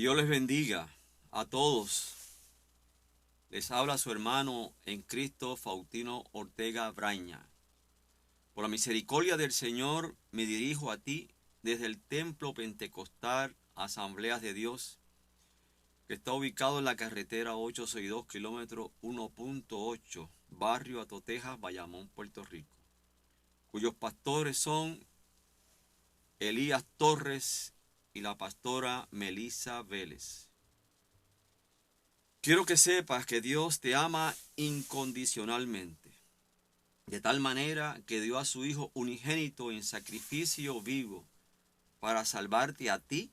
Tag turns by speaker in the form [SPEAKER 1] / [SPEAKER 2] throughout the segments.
[SPEAKER 1] Dios les bendiga a todos. Les habla su hermano en Cristo, Faustino Ortega Braña. Por la misericordia del Señor me dirijo a ti desde el Templo Pentecostal Asambleas de Dios, que está ubicado en la carretera 862, kilómetro 1.8, barrio Atotejas, Bayamón, Puerto Rico, cuyos pastores son Elías Torres y la pastora Melissa Vélez. Quiero que sepas que Dios te ama incondicionalmente, de tal manera que dio a su Hijo unigénito en sacrificio vivo para salvarte a ti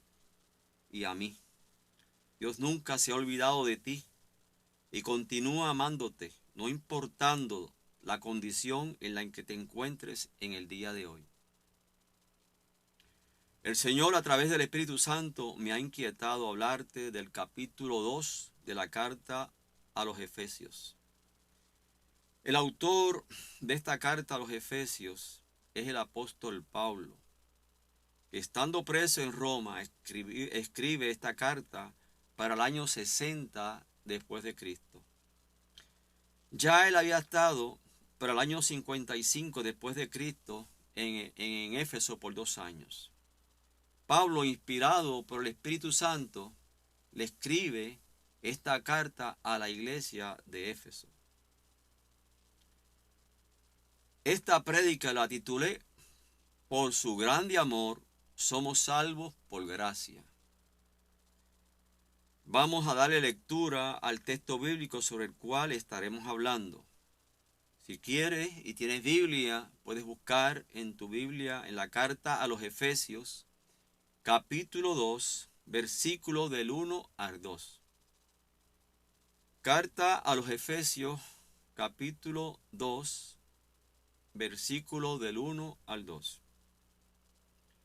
[SPEAKER 1] y a mí. Dios nunca se ha olvidado de ti y continúa amándote, no importando la condición en la que te encuentres en el día de hoy. El Señor, a través del Espíritu Santo, me ha inquietado hablarte del capítulo 2 de la carta a los Efesios. El autor de esta carta a los Efesios es el apóstol Pablo, que estando preso en Roma escribe esta carta para el año 60 después de Cristo. Ya él había estado para el año 55 después de Cristo en Éfeso por 2 años. Pablo, inspirado por el Espíritu Santo, le escribe esta carta a la iglesia de Éfeso. Esta prédica la titulé Por su grande amor somos salvos por gracia. Vamos a darle lectura al texto bíblico sobre el cual estaremos hablando. Si quieres y tienes Biblia, puedes buscar en tu Biblia, en la carta a los Efesios, capítulo 2, versículo del 1 al 2. Carta a los Efesios, capítulo 2, versículo del 1 al 2.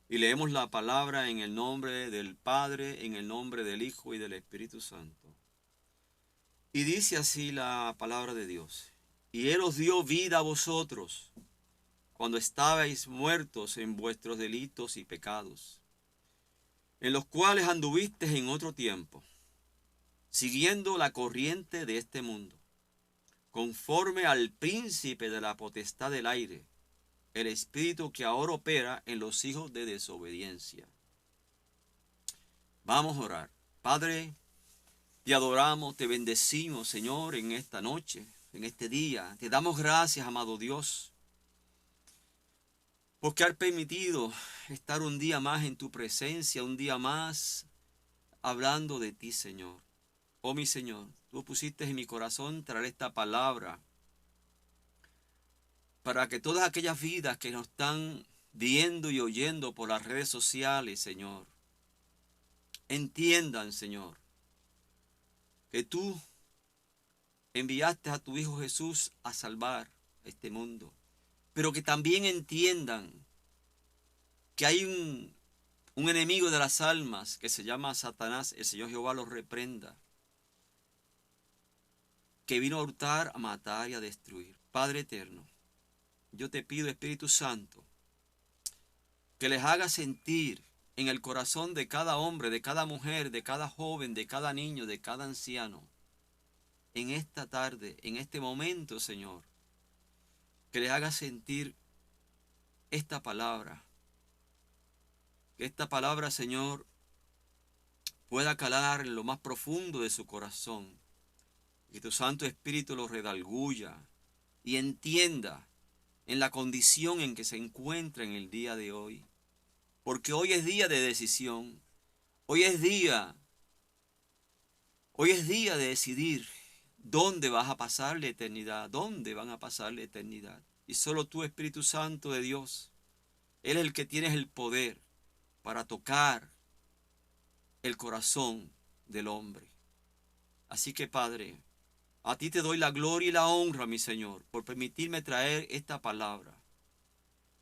[SPEAKER 1] Y leemos la palabra en el nombre del Padre, en el nombre del Hijo y del Espíritu Santo. Y dice así la palabra de Dios. Y Él os dio vida a vosotros, cuando estabais muertos en vuestros delitos y pecados, en los cuales anduvisteis en otro tiempo, siguiendo la corriente de este mundo, conforme al príncipe de la potestad del aire, el espíritu que ahora opera en los hijos de desobediencia. Vamos a orar. Padre, te adoramos, te bendecimos, Señor, en esta noche, en este día. Te damos gracias, amado Dios, porque has permitido estar un día más en tu presencia, un día más hablando de ti, Señor. Oh, mi Señor, tú pusiste en mi corazón traer esta palabra para que todas aquellas vidas que nos están viendo y oyendo por las redes sociales, Señor, entiendan, Señor, que tú enviaste a tu Hijo Jesús a salvar este mundo, pero que también entiendan que hay un enemigo de las almas que se llama Satanás. El Señor Jehová lo reprenda, que vino a hurtar, a matar y a destruir. Padre eterno, yo te pido, Espíritu Santo, que les haga sentir en el corazón de cada hombre, de cada mujer, de cada joven, de cada niño, de cada anciano, en esta tarde, en este momento, Señor, que les haga sentir esta palabra. Que esta palabra, Señor, pueda calar en lo más profundo de su corazón. Que tu Santo Espíritu lo redarguya y entienda en la condición en que se encuentra en el día de hoy. Porque hoy es día de decisión. Hoy es día de decidir dónde vas a pasar la eternidad, dónde van a pasar la eternidad. Y solo tú, Espíritu Santo de Dios, Él es el que tienes el poder para tocar el corazón del hombre. Así que, Padre, a ti te doy la gloria y la honra, mi Señor, por permitirme traer esta palabra.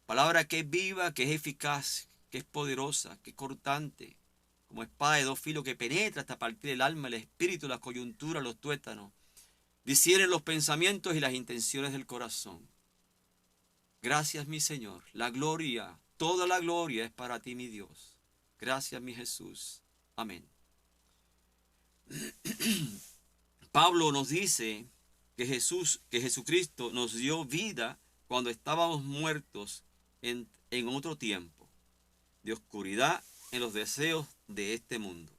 [SPEAKER 1] Palabra que es viva, que es eficaz, que es poderosa, que es cortante, como espada de 2 filos que penetra hasta partir el alma, el espíritu, la coyuntura, los tuétanos, discierne los pensamientos y las intenciones del corazón. Gracias, mi Señor. La gloria, toda la gloria es para ti, mi Dios. Gracias, mi Jesús. Amén. Pablo nos dice que Jesucristo nos dio vida cuando estábamos muertos en otro tiempo de oscuridad en los deseos de este mundo.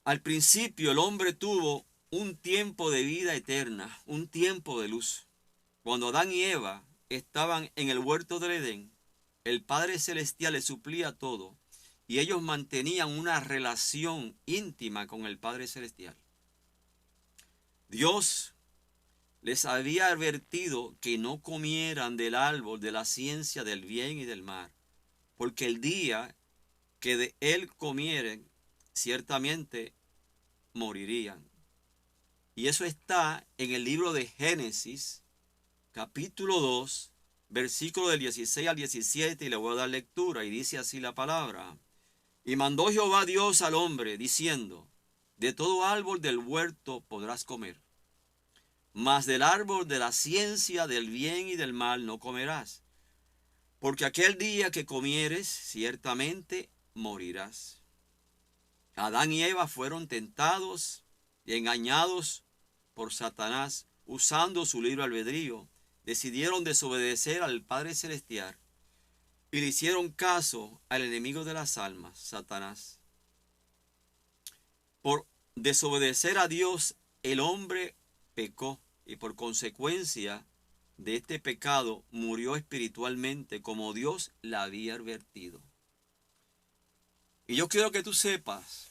[SPEAKER 1] Al principio el hombre tuvo un tiempo de vida eterna, un tiempo de luz. Cuando Adán y Eva estaban en el huerto del Edén, el Padre Celestial les suplía todo y ellos mantenían una relación íntima con el Padre Celestial. Dios les había advertido que no comieran del árbol de la ciencia del bien y del mal, porque el día que de él comieren, ciertamente morirían. Y eso está en el libro de Génesis, capítulo 2, versículo del 16 al 17, y le voy a dar lectura, y dice así la palabra. Y mandó Jehová Dios al hombre, diciendo, de todo árbol del huerto podrás comer, mas del árbol de la ciencia del bien y del mal no comerás, porque aquel día que comieres, ciertamente morirás. Adán y Eva fueron tentados y engañados por Satanás, usando su libre albedrío. Decidieron desobedecer al Padre Celestial y le hicieron caso al enemigo de las almas, Satanás. Por desobedecer a Dios, el hombre pecó y por consecuencia de este pecado murió espiritualmente como Dios la había advertido. Y yo quiero que tú sepas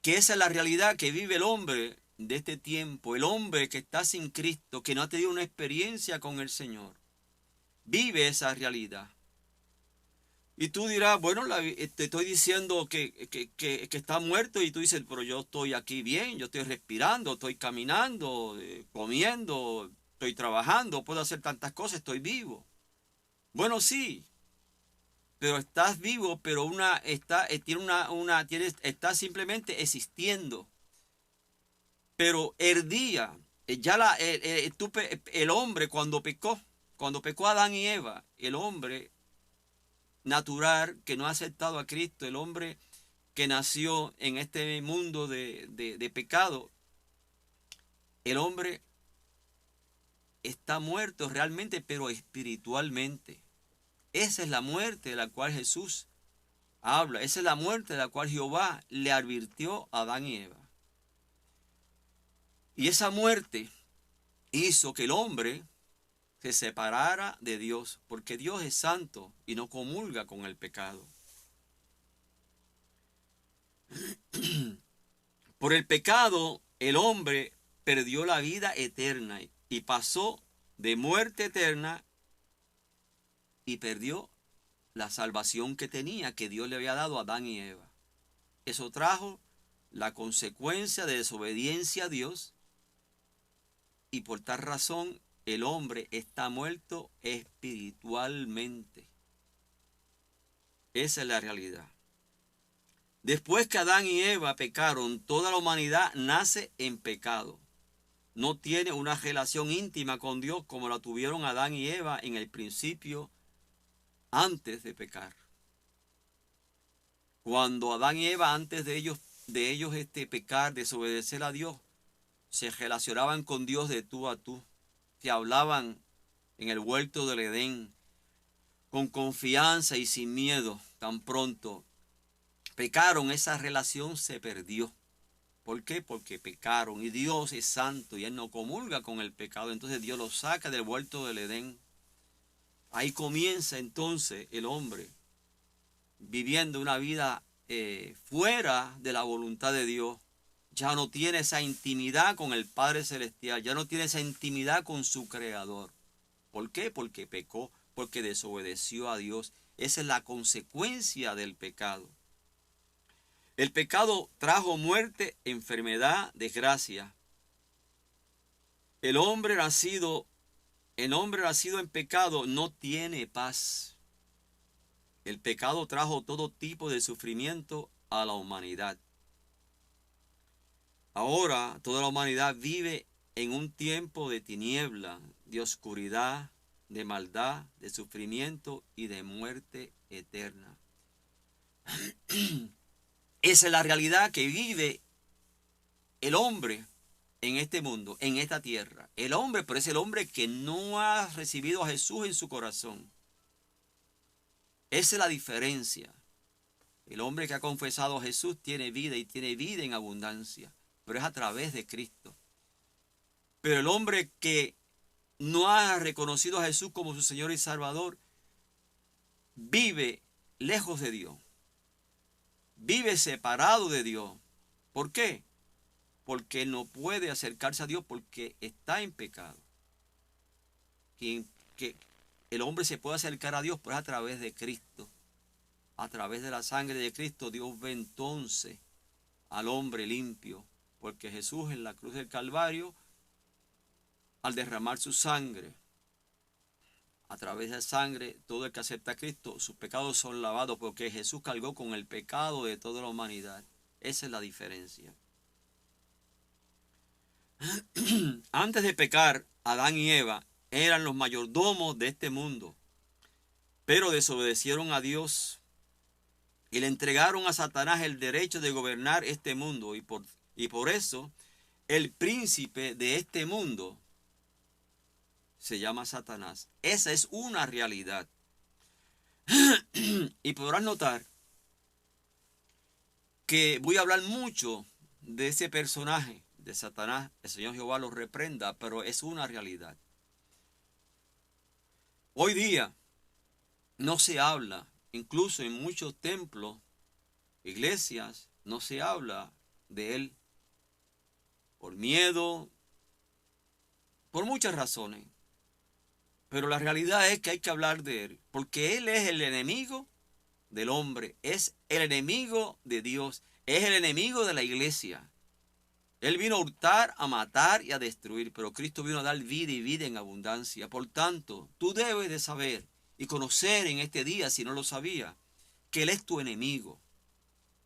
[SPEAKER 1] que esa es la realidad que vive el hombre de este tiempo, el hombre que está sin Cristo, que no ha tenido una experiencia con el Señor. Vive esa realidad. Y tú dirás, bueno, te estoy diciendo que está muerto, y tú dices, pero yo estoy aquí bien, yo estoy respirando, estoy caminando, comiendo, estoy trabajando, puedo hacer tantas cosas, estoy vivo. Bueno, sí, pero estás vivo, pero está simplemente existiendo. Pero el día, el hombre cuando pecó Adán y Eva, el hombre natural que no ha aceptado a Cristo, el hombre que nació en este mundo de pecado, el hombre está muerto realmente, pero espiritualmente. Esa es la muerte de la cual Jesús habla. Esa es la muerte de la cual Jehová le advirtió a Adán y Eva. Y esa muerte hizo que el hombre se separara de Dios, porque Dios es santo y no comulga con el pecado. Por el pecado, el hombre perdió la vida eterna y pasó de muerte eterna y perdió la salvación que tenía, que Dios le había dado a Adán y Eva. Eso trajo la consecuencia de desobediencia a Dios, y por tal razón el hombre está muerto espiritualmente. Esa es la realidad. Después que Adán y Eva pecaron, toda la humanidad nace en pecado. No tiene una relación íntima con Dios como la tuvieron Adán y Eva en el principio, antes de pecar. Cuando Adán y Eva, antes de ellos pecar, desobedecer a Dios, se relacionaban con Dios de tú a tú. Se hablaban en el huerto del Edén con confianza y sin miedo. Tan pronto pecaron, esa relación se perdió. ¿Por qué? Porque pecaron y Dios es santo y Él no comulga con el pecado. Entonces Dios los saca del huerto del Edén. Ahí comienza entonces el hombre viviendo una vida fuera de la voluntad de Dios. Ya no tiene esa intimidad con el Padre Celestial, ya no tiene esa intimidad con su Creador. ¿Por qué? Porque pecó, porque desobedeció a Dios. Esa es la consecuencia del pecado. El pecado trajo muerte, enfermedad, desgracia. El hombre nacido en pecado no tiene paz. El pecado trajo todo tipo de sufrimiento a la humanidad. Ahora toda la humanidad vive en un tiempo de tiniebla, de oscuridad, de maldad, de sufrimiento y de muerte eterna. Esa es la realidad que vive el hombre en este mundo, en esta tierra. El hombre, pero es el hombre que no ha recibido a Jesús en su corazón. Esa es la diferencia. El hombre que ha confesado a Jesús tiene vida y tiene vida en abundancia, pero es a través de Cristo. Pero el hombre que no ha reconocido a Jesús como su Señor y Salvador, vive lejos de Dios. Vive separado de Dios. ¿Por qué? Porque no puede acercarse a Dios porque está en pecado. Que el hombre se puede acercar a Dios, pues a través de Cristo. A través de la sangre de Cristo, Dios ve entonces al hombre limpio. Porque Jesús en la cruz del Calvario, al derramar su sangre, a través de la sangre, todo el que acepta a Cristo, sus pecados son lavados, porque Jesús cargó con el pecado de toda la humanidad. Esa es la diferencia. Antes de pecar, Adán y Eva eran los mayordomos de este mundo, pero desobedecieron a Dios y le entregaron a Satanás el derecho de gobernar este mundo, y por eso el príncipe de este mundo se llama Satanás. Esa es una realidad. Y podrás notar que voy a hablar mucho de ese personaje de Satanás. El Señor Jehová lo reprenda, pero es una realidad. Hoy día no se habla, incluso en muchos templos, iglesias, no se habla de él por miedo, por muchas razones. Pero la realidad es que hay que hablar de él, porque él es el enemigo del hombre, es el enemigo de Dios, es el enemigo de la iglesia. Él vino a hurtar, a matar y a destruir, pero Cristo vino a dar vida y vida en abundancia. Por tanto, tú debes de saber y conocer en este día, si no lo sabía, que Él es tu enemigo,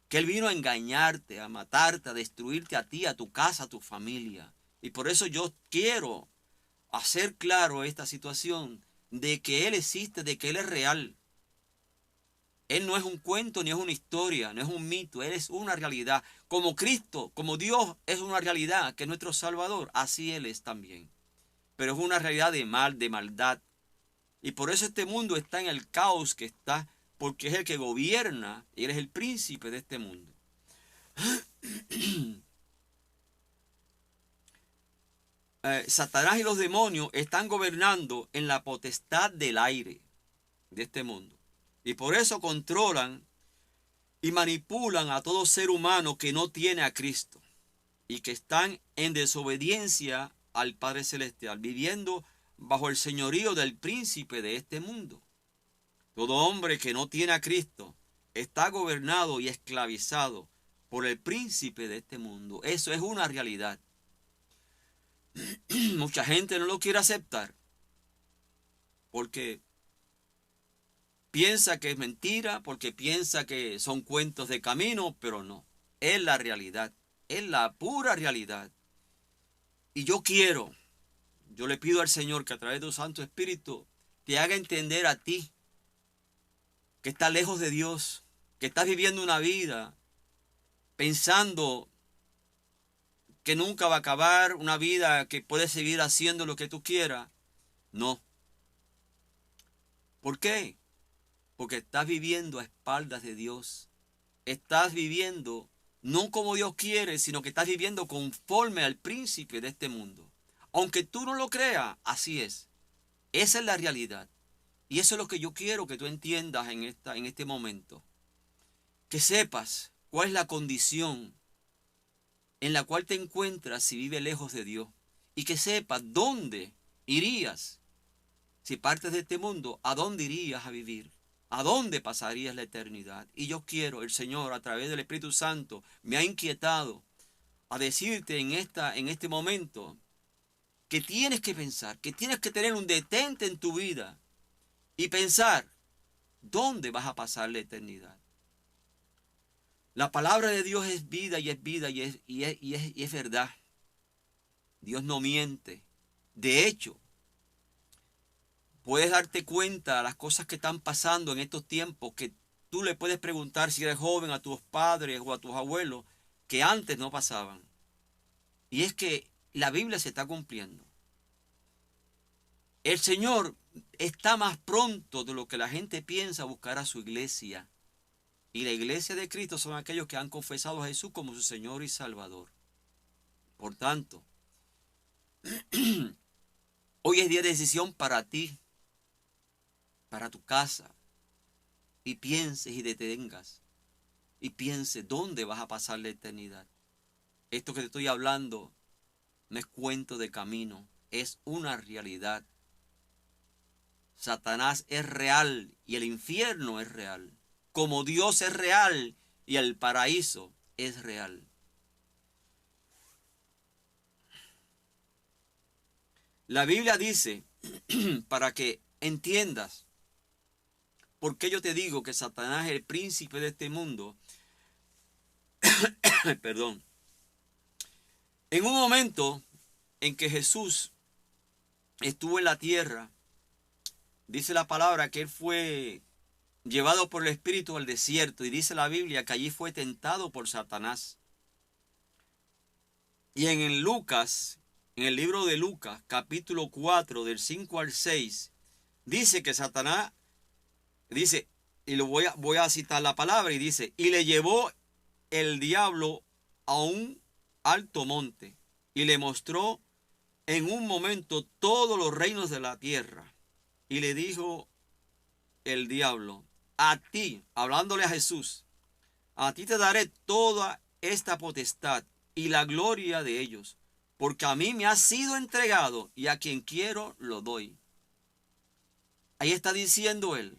[SPEAKER 1] que Él vino a engañarte, a matarte, a destruirte a ti, a tu casa, a tu familia. Y por eso yo quiero hacer claro esta situación de que Él existe, de que Él es real. Él no es un cuento ni es una historia, no es un mito, Él es una realidad. Como Cristo, como Dios es una realidad, que es nuestro Salvador, así Él es también. Pero es una realidad de mal, de maldad. Y por eso este mundo está en el caos que está, porque es el que gobierna y Él es el príncipe de este mundo. Satanás y los demonios están gobernando en la potestad del aire de este mundo. Y por eso controlan y manipulan a todo ser humano que no tiene a Cristo y que están en desobediencia al Padre Celestial, viviendo bajo el señorío del príncipe de este mundo. Todo hombre que no tiene a Cristo está gobernado y esclavizado por el príncipe de este mundo. Eso es una realidad. Mucha gente no lo quiere aceptar porque piensa que es mentira, porque piensa que son cuentos de camino, pero no. Es la realidad, es la pura realidad. Y yo le pido al Señor que a través de su Santo Espíritu te haga entender a ti que estás lejos de Dios, que estás viviendo una vida pensando que nunca va a acabar, una vida que puedes seguir haciendo lo que tú quieras. No. ¿Por qué? Porque estás viviendo a espaldas de Dios. Estás viviendo no como Dios quiere, sino que estás viviendo conforme al príncipe de este mundo. Aunque tú no lo creas, así es. Esa es la realidad. Y eso es lo que yo quiero que tú entiendas en este momento. Que sepas cuál es la condición en la cual te encuentras si vives lejos de Dios. Y que sepas dónde irías. Si partes de este mundo, ¿a dónde irías a vivir? ¿A dónde pasarías la eternidad? Y yo quiero, el Señor, a través del Espíritu Santo, me ha inquietado a decirte en este momento que tienes que pensar, que tienes que tener un detente en tu vida y pensar dónde vas a pasar la eternidad. La palabra de Dios es vida y es vida y es verdad. Dios no miente. De hecho, puedes darte cuenta de las cosas que están pasando en estos tiempos, que tú le puedes preguntar si eres joven a tus padres o a tus abuelos que antes no pasaban. Y es que la Biblia se está cumpliendo. El Señor está más pronto de lo que la gente piensa a buscar a su iglesia. Y la iglesia de Cristo son aquellos que han confesado a Jesús como su Señor y Salvador. Por tanto, hoy es día de decisión para ti, para tu casa. Y pienses y detengas. Y pienses dónde vas a pasar la eternidad. Esto que te estoy hablando no es cuento de camino, es una realidad. Satanás es real y el infierno es real. Como Dios es real y el paraíso es real. La Biblia dice, para que entiendas por qué yo te digo que Satanás es el príncipe de este mundo. Perdón. En un momento en que Jesús estuvo en la tierra, dice la palabra que él fue llevado por el Espíritu al desierto, y dice la Biblia que allí fue tentado por Satanás. Y en el libro de Lucas, capítulo 4, del 5 al 6, dice que Satanás, dice, y voy a citar la palabra, y dice, y le llevó el diablo a un alto monte, y le mostró en un momento todos los reinos de la tierra. Y le dijo el diablo, a ti, hablándole a Jesús, a ti te daré toda esta potestad y la gloria de ellos, porque a mí me ha sido entregado y a quien quiero lo doy. Ahí está diciendo él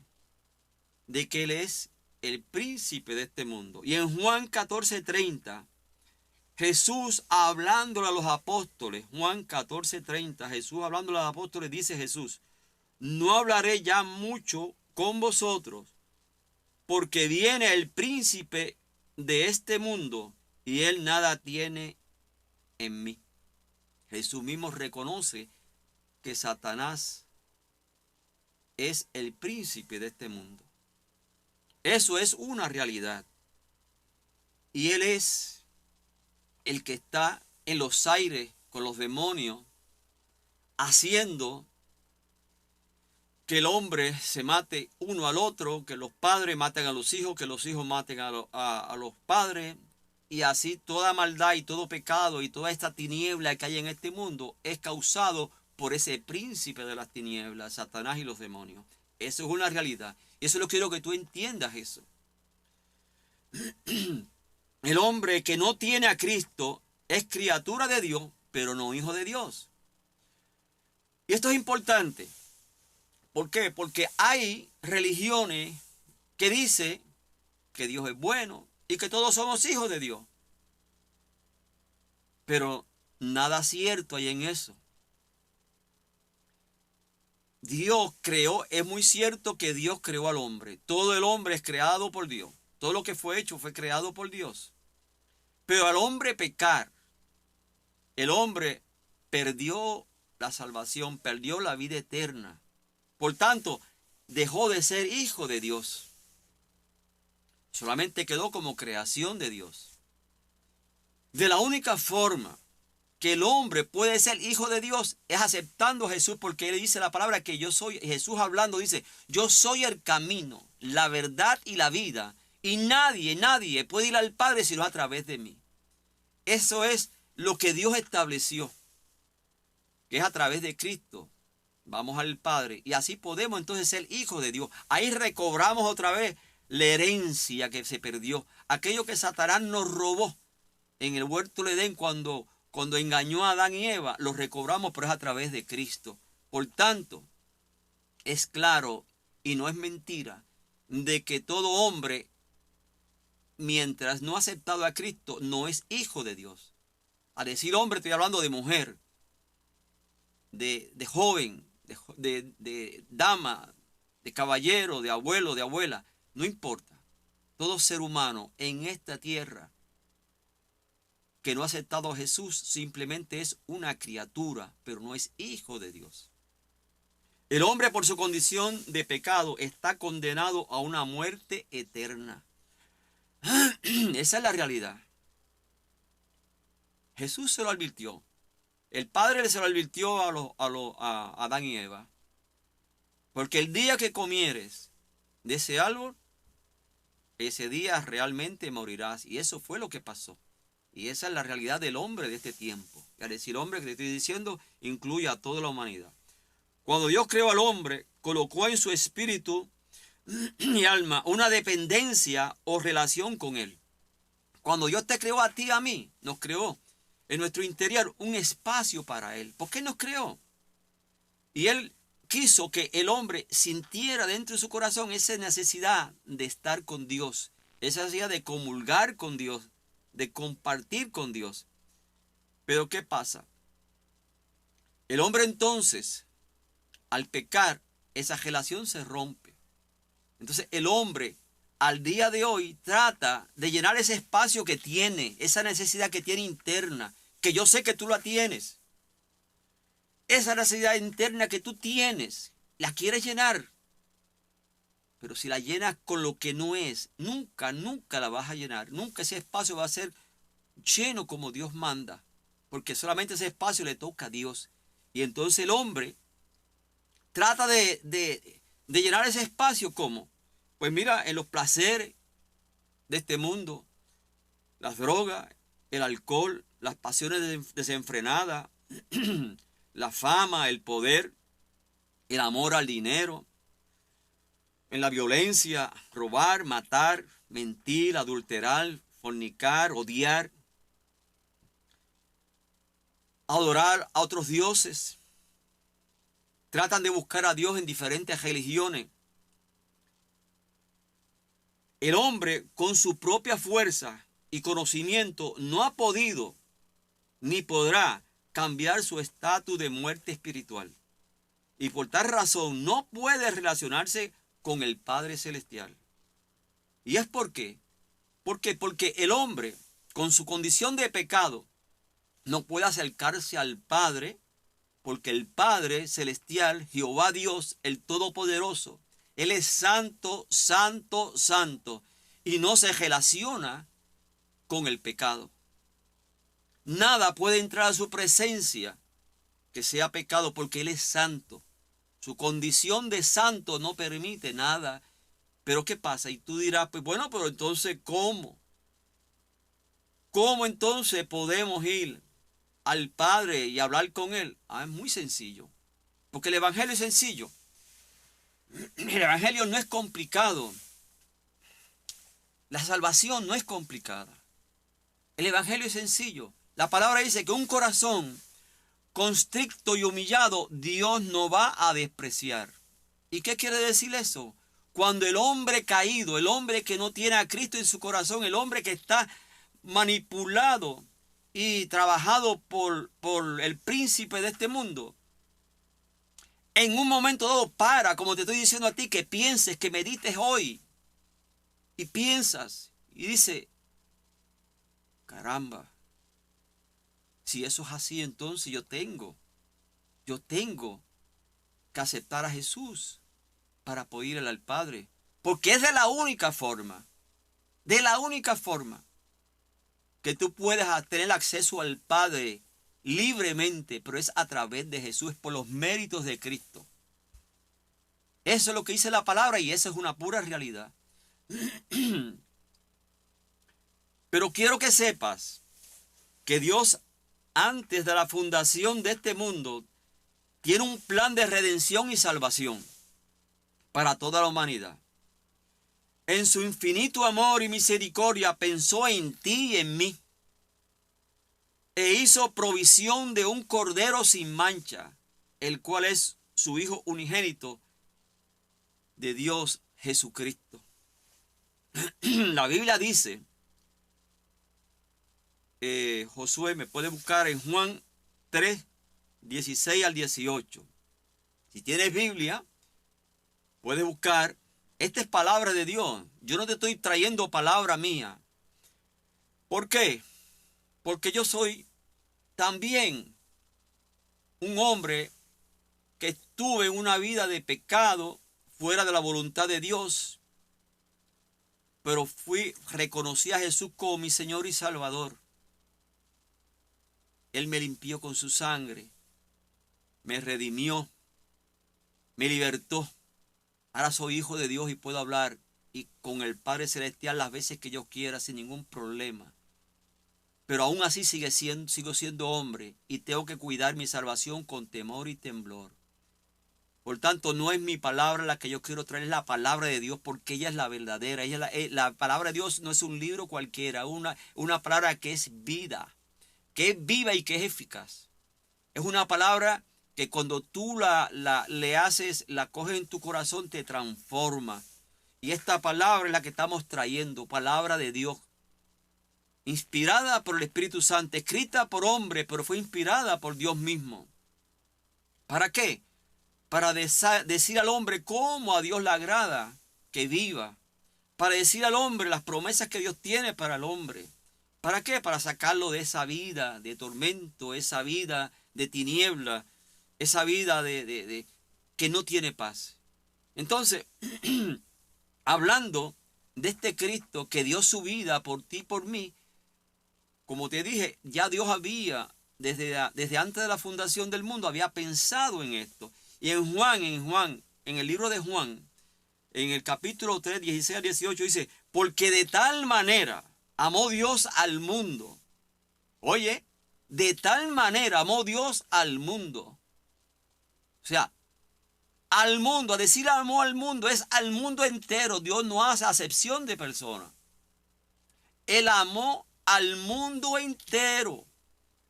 [SPEAKER 1] de que él es el príncipe de este mundo. Y en Juan 14:30, Jesús hablándole a los apóstoles, Juan 14:30, Jesús hablándole a los apóstoles, dice Jesús, no hablaré ya mucho con vosotros, porque viene el príncipe de este mundo y él nada tiene en mí. Jesús mismo reconoce que Satanás es el príncipe de este mundo. Eso es una realidad. Y él es el que está en los aires con los demonios, haciendo que el hombre se mate uno al otro, que los padres maten a los hijos, que los hijos maten a los padres. Y así toda maldad y todo pecado y toda esta tiniebla que hay en este mundo es causado por ese príncipe de las tinieblas, Satanás y los demonios. Eso es una realidad. Eso es lo que quiero que tú entiendas eso. El hombre que no tiene a Cristo es criatura de Dios, pero no hijo de Dios. Y esto es importante. ¿Por qué? Porque hay religiones que dicen que Dios es bueno y que todos somos hijos de Dios. Pero nada cierto hay en eso. Dios creó, es muy cierto que Dios creó al hombre. Todo el hombre es creado por Dios. Todo lo que fue hecho fue creado por Dios. Pero al hombre pecar, el hombre perdió la salvación, perdió la vida eterna. Por tanto, dejó de ser hijo de Dios. Solamente quedó como creación de Dios. De la única forma que el hombre puede ser hijo de Dios es aceptando a Jesús, porque él dice la palabra que yo soy, Jesús hablando dice, yo soy el camino, la verdad y la vida, y nadie puede ir al Padre sino a través de mí. Eso es lo que Dios estableció, que es a través de Cristo. Vamos al Padre y así podemos entonces ser hijos de Dios. Ahí recobramos otra vez la herencia que se perdió, aquello que Satanás nos robó en el huerto de Edén cuando engañó a Adán y Eva, lo recobramos, pero es a través de Cristo. Por tanto, es claro y no es mentira de que todo hombre, mientras no ha aceptado a Cristo, no es hijo de Dios. Al decir hombre, estoy hablando de mujer, de joven, de dama, de caballero, de abuelo, de abuela. No importa. Todo ser humano en esta tierra que no ha aceptado a Jesús simplemente es una criatura, pero no es hijo de Dios. El hombre por su condición de pecado está condenado a una muerte eterna. Esa es la realidad. Jesús se lo advirtió. El Padre se lo advirtió a Adán y Eva. Porque el día que comieres de ese árbol, ese día realmente morirás. Y eso fue lo que pasó. Y esa es la realidad del hombre de este tiempo. Y al decir hombre que te estoy diciendo, incluye a toda la humanidad. Cuando Dios creó al hombre, colocó en su espíritu y alma una dependencia o relación con él. Cuando Dios te creó a ti y a mí, nos creó en nuestro interior un espacio para él. ¿Por qué nos creó? Y él quiso que el hombre sintiera dentro de su corazón esa necesidad de estar con Dios, esa necesidad de comulgar con Dios, de compartir con Dios. Pero ¿qué pasa? El hombre entonces, al pecar, esa relación se rompe. Entonces el hombre al día de hoy trata de llenar ese espacio que tiene, esa necesidad que tiene interna, que yo sé que tú la tienes. Esa necesidad interna que tú tienes, la quieres llenar. Pero si la llenas con lo que no es, nunca la vas a llenar. Nunca ese espacio va a ser lleno como Dios manda. Porque solamente ese espacio le toca a Dios. Y entonces el hombre trata de llenar ese espacio, ¿cómo? Pues mira, en los placeres de este mundo, las drogas, el alcohol, las pasiones desenfrenadas, la fama, el poder, el amor al dinero, en la violencia, robar, matar, mentir, adulterar, fornicar, odiar, adorar a otros dioses. Tratan de buscar a Dios en diferentes religiones. El hombre, con su propia fuerza y conocimiento, no ha podido ni podrá cambiar su estatus de muerte espiritual. Y por tal razón no puede relacionarse con el Padre Celestial. ¿Y es por qué? Porque el hombre, con su condición de pecado, no puede acercarse al Padre, porque el Padre Celestial, Jehová Dios, el Todopoderoso, Él es santo, santo, santo, y no se relaciona con el pecado. Nada puede entrar a su presencia que sea pecado, porque Él es santo. Su condición de santo no permite nada. Pero ¿qué pasa? Y tú dirás, pues bueno, pero entonces ¿cómo? ¿Cómo entonces podemos ir al Padre y hablar con Él? Es muy sencillo. Porque el Evangelio es sencillo. El Evangelio no es complicado. La salvación no es complicada. El Evangelio es sencillo. La palabra dice que un corazón constricto y humillado, Dios no va a despreciar. ¿Y qué quiere decir eso? Cuando el hombre caído, el hombre que no tiene a Cristo en su corazón, el hombre que está manipulado y trabajado por el príncipe de este mundo, en un momento dado para, como te estoy diciendo a ti, que pienses, que medites hoy, y piensas, y dice, caramba, si eso es así, entonces yo tengo que aceptar a Jesús para poder ir al Padre. Porque es de la única forma que tú puedes tener acceso al Padre libremente, pero es a través de Jesús, por los méritos de Cristo. Eso es lo que dice la palabra y eso es una pura realidad. Pero quiero que sepas que Dios, antes de la fundación de este mundo, tiene un plan de redención y salvación para toda la humanidad. En su infinito amor y misericordia pensó en ti y en mí, e hizo provisión de un cordero sin mancha, el cual es su Hijo unigénito de Dios Jesucristo. La Biblia dice, Josué, me puede buscar en Juan 3, 16 al 18. Si tienes Biblia, puedes buscar. Esta es palabra de Dios. Yo no te estoy trayendo palabra mía. ¿Por qué? Porque yo soy también un hombre que estuve en una vida de pecado, fuera de la voluntad de Dios, pero reconocí a Jesús como mi Señor y Salvador. Él me limpió con su sangre, me redimió, me libertó. Ahora soy hijo de Dios y puedo hablar y con el Padre Celestial las veces que yo quiera sin ningún problema. Pero aún así sigo siendo hombre y tengo que cuidar mi salvación con temor y temblor. Por tanto, no es mi palabra la que yo quiero traer, es la palabra de Dios, porque ella es la verdadera. La palabra de Dios no es un libro cualquiera, una palabra que es vida, que es viva y que es eficaz. Es una palabra que cuando tú le haces, la coges en tu corazón, te transforma. Y esta palabra es la que estamos trayendo, palabra de Dios. Inspirada por el Espíritu Santo, escrita por hombre, pero fue inspirada por Dios mismo. ¿Para qué? Para decir al hombre cómo a Dios le agrada que viva. Para decir al hombre las promesas que Dios tiene para el hombre. ¿Para qué? Para sacarlo de esa vida de tormento, esa vida de tiniebla, esa vida que no tiene paz. Entonces, hablando de este Cristo que dio su vida por ti y por mí, como te dije, ya Dios había, desde antes de la fundación del mundo, había pensado en esto. Y en el libro de Juan, en el capítulo 3, 16 al 18, dice, porque de tal manera amó Dios al mundo. Oye, de tal manera amó Dios al mundo. O sea, al mundo, a decir amó al mundo, es al mundo entero. Dios no hace acepción de personas. Él amó al mundo entero.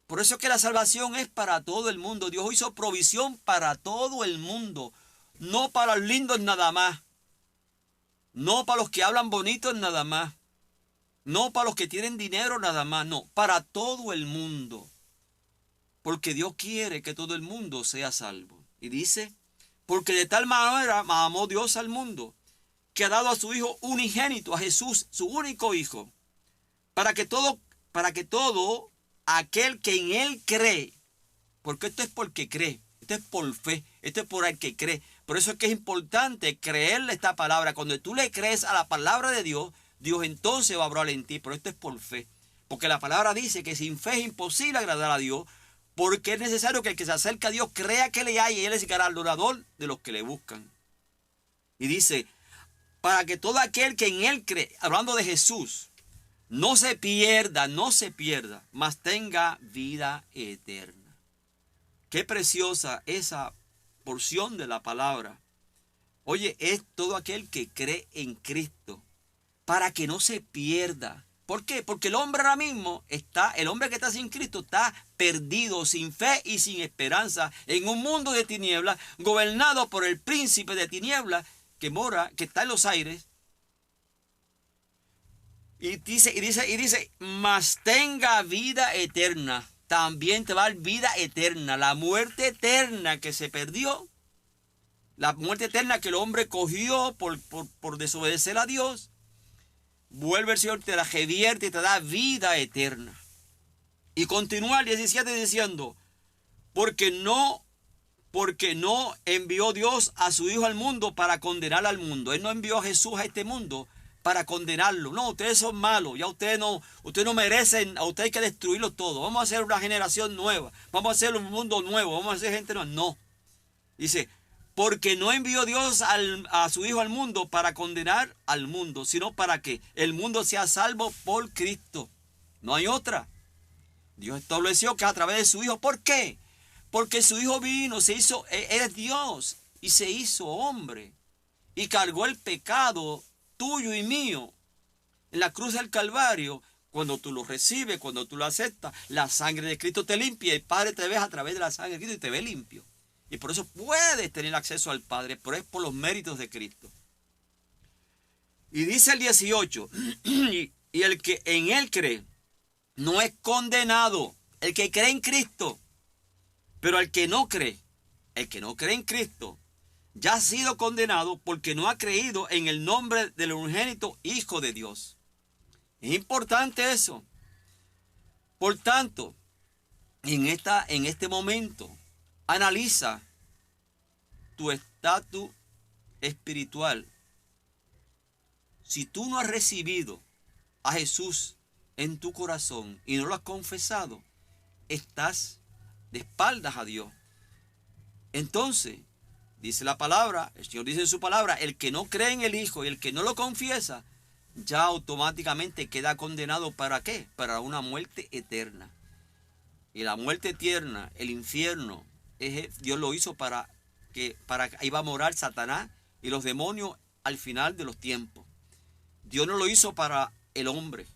[SPEAKER 1] Por eso es que la salvación es para todo el mundo. Dios hizo provisión para todo el mundo. No para los lindos nada más. No para los que hablan bonitos nada más. No para los que tienen dinero nada más. No, para todo el mundo. Porque Dios quiere que todo el mundo sea salvo. Y dice, porque de tal manera amó Dios al mundo, que ha dado a su Hijo unigénito, a Jesús, su único Hijo, para que todo aquel que en Él cree, porque esto es porque cree, esto es por fe, esto es por el que cree. Por eso es que es importante creerle esta palabra. Cuando tú le crees a la palabra de Dios, Dios entonces va a obrar en ti, pero esto es por fe. Porque la palabra dice que sin fe es imposible agradar a Dios, porque es necesario que el que se acerca a Dios crea que le hay y Él es galardonador de los que le buscan. Y dice, para que todo aquel que en Él cree, hablando de Jesús, no se pierda, mas tenga vida eterna. Qué preciosa esa porción de la palabra. Oye, es todo aquel que cree en Cristo, para que no se pierda. ¿Por qué? Porque el hombre ahora mismo el hombre que está sin Cristo está perdido, sin fe y sin esperanza, en un mundo de tinieblas, gobernado por el príncipe de tinieblas que está en los aires. Y dice, mas tenga vida eterna. También te va a dar vida eterna. La muerte eterna que se perdió, la muerte eterna que el hombre cogió por desobedecer a Dios, vuelve el Señor, te la revierte y te da vida eterna. Y continúa el 17 diciendo, porque no envió Dios a su Hijo al mundo para condenar al mundo. Él no envió a Jesús a este mundo para condenarlo. No, ustedes son malos, ya ustedes no merecen, a ustedes hay que destruirlo todo. Vamos a hacer una generación nueva, vamos a hacer un mundo nuevo, vamos a hacer gente nueva. No. Dice, porque no envió Dios a su Hijo al mundo para condenar al mundo, sino para que el mundo sea salvo por Cristo. No hay otra. Dios estableció que a través de su Hijo. ¿Por qué? Porque su Hijo vino, Él es Dios y se hizo hombre y cargó el pecado tuyo y mío en la cruz del Calvario. Cuando tú lo recibes, cuando tú lo aceptas, la sangre de Cristo te limpia. El Padre te ve a través de la sangre de Cristo y te ve limpio. Y por eso puedes tener acceso al Padre, pero es por los méritos de Cristo. Y dice el 18, y el que en Él cree no es condenado, el que cree en Cristo. Pero el que no cree en Cristo, ya ha sido condenado porque no ha creído en el nombre del unigénito Hijo de Dios. Es importante eso. Por tanto, en este momento, analiza tu estatus espiritual. Si tú no has recibido a Jesús en tu corazón y no lo has confesado, estás de espaldas a Dios. Entonces, dice la palabra, el Señor dice en su palabra, el que no cree en el Hijo y el que no lo confiesa, ya automáticamente queda condenado. ¿Para qué? Para una muerte eterna. Y la muerte eterna, el infierno, Dios lo hizo para que ahí va a morar Satanás y los demonios al final de los tiempos. Dios no lo hizo para el hombre.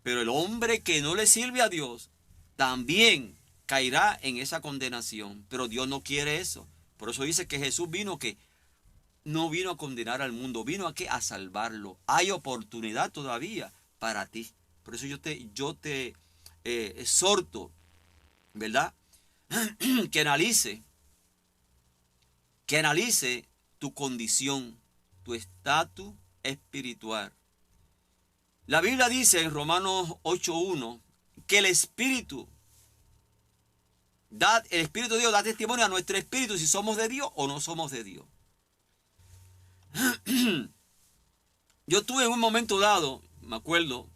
[SPEAKER 1] Pero el hombre que no le sirve a Dios también caerá en esa condenación. Pero Dios no quiere eso. Por eso dice que Jesús no vino a condenar al mundo, vino a salvarlo. Hay oportunidad todavía para ti. Por eso yo te exhorto, ¿verdad? que analice tu condición, tu estatus espiritual. La Biblia dice en Romanos 8:1 que el Espíritu de Dios da testimonio a nuestro espíritu si somos de Dios o no somos de Dios. Yo tuve en un momento dado, me acuerdo,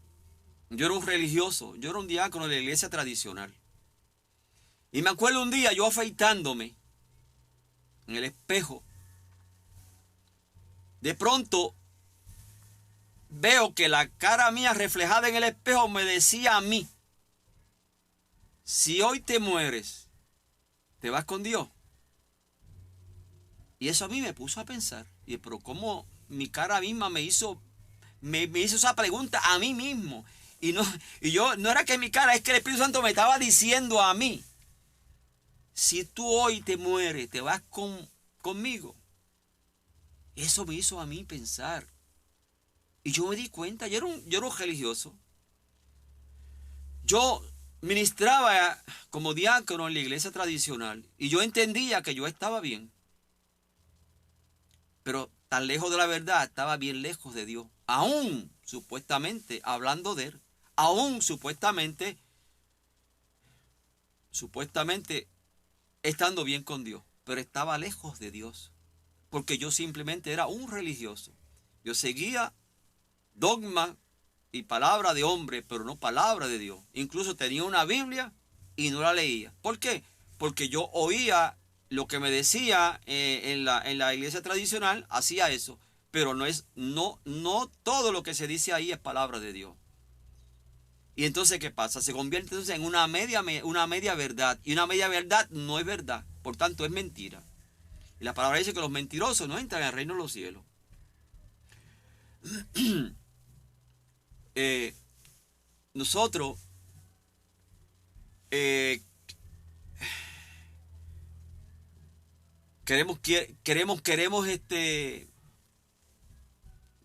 [SPEAKER 1] yo era un religioso, yo era un diácono de la iglesia tradicional. Y me acuerdo un día yo afeitándome en el espejo. De pronto veo que la cara mía reflejada en el espejo me decía a mí: si hoy te mueres, ¿te vas con Dios? Y eso a mí me puso a pensar. Y pero cómo mi cara misma me hizo esa pregunta a mí mismo. Y yo no era que mi cara, es que el Espíritu Santo me estaba diciendo a mí: si tú hoy te mueres, ¿te vas conmigo? Eso me hizo a mí pensar. Y yo me di cuenta, yo era un religioso. Yo ministraba como diácono en la iglesia tradicional y yo entendía que yo estaba bien. Pero tan lejos de la verdad, estaba bien lejos de Dios. Aún supuestamente hablando de Él. Aún supuestamente estando bien con Dios. Pero estaba lejos de Dios. Porque yo simplemente era un religioso. Yo seguía dogma y palabra de hombre, pero no palabra de Dios. Incluso tenía una Biblia y no la leía. ¿Por qué? Porque yo oía lo que me decía en la iglesia tradicional, hacía eso. Pero no todo lo que se dice ahí es palabra de Dios. Y entonces, ¿qué pasa? Se convierte entonces en una media verdad. Y una media verdad no es verdad. Por tanto, es mentira. Y la palabra dice que los mentirosos no entran al reino de los cielos. Nosotros queremos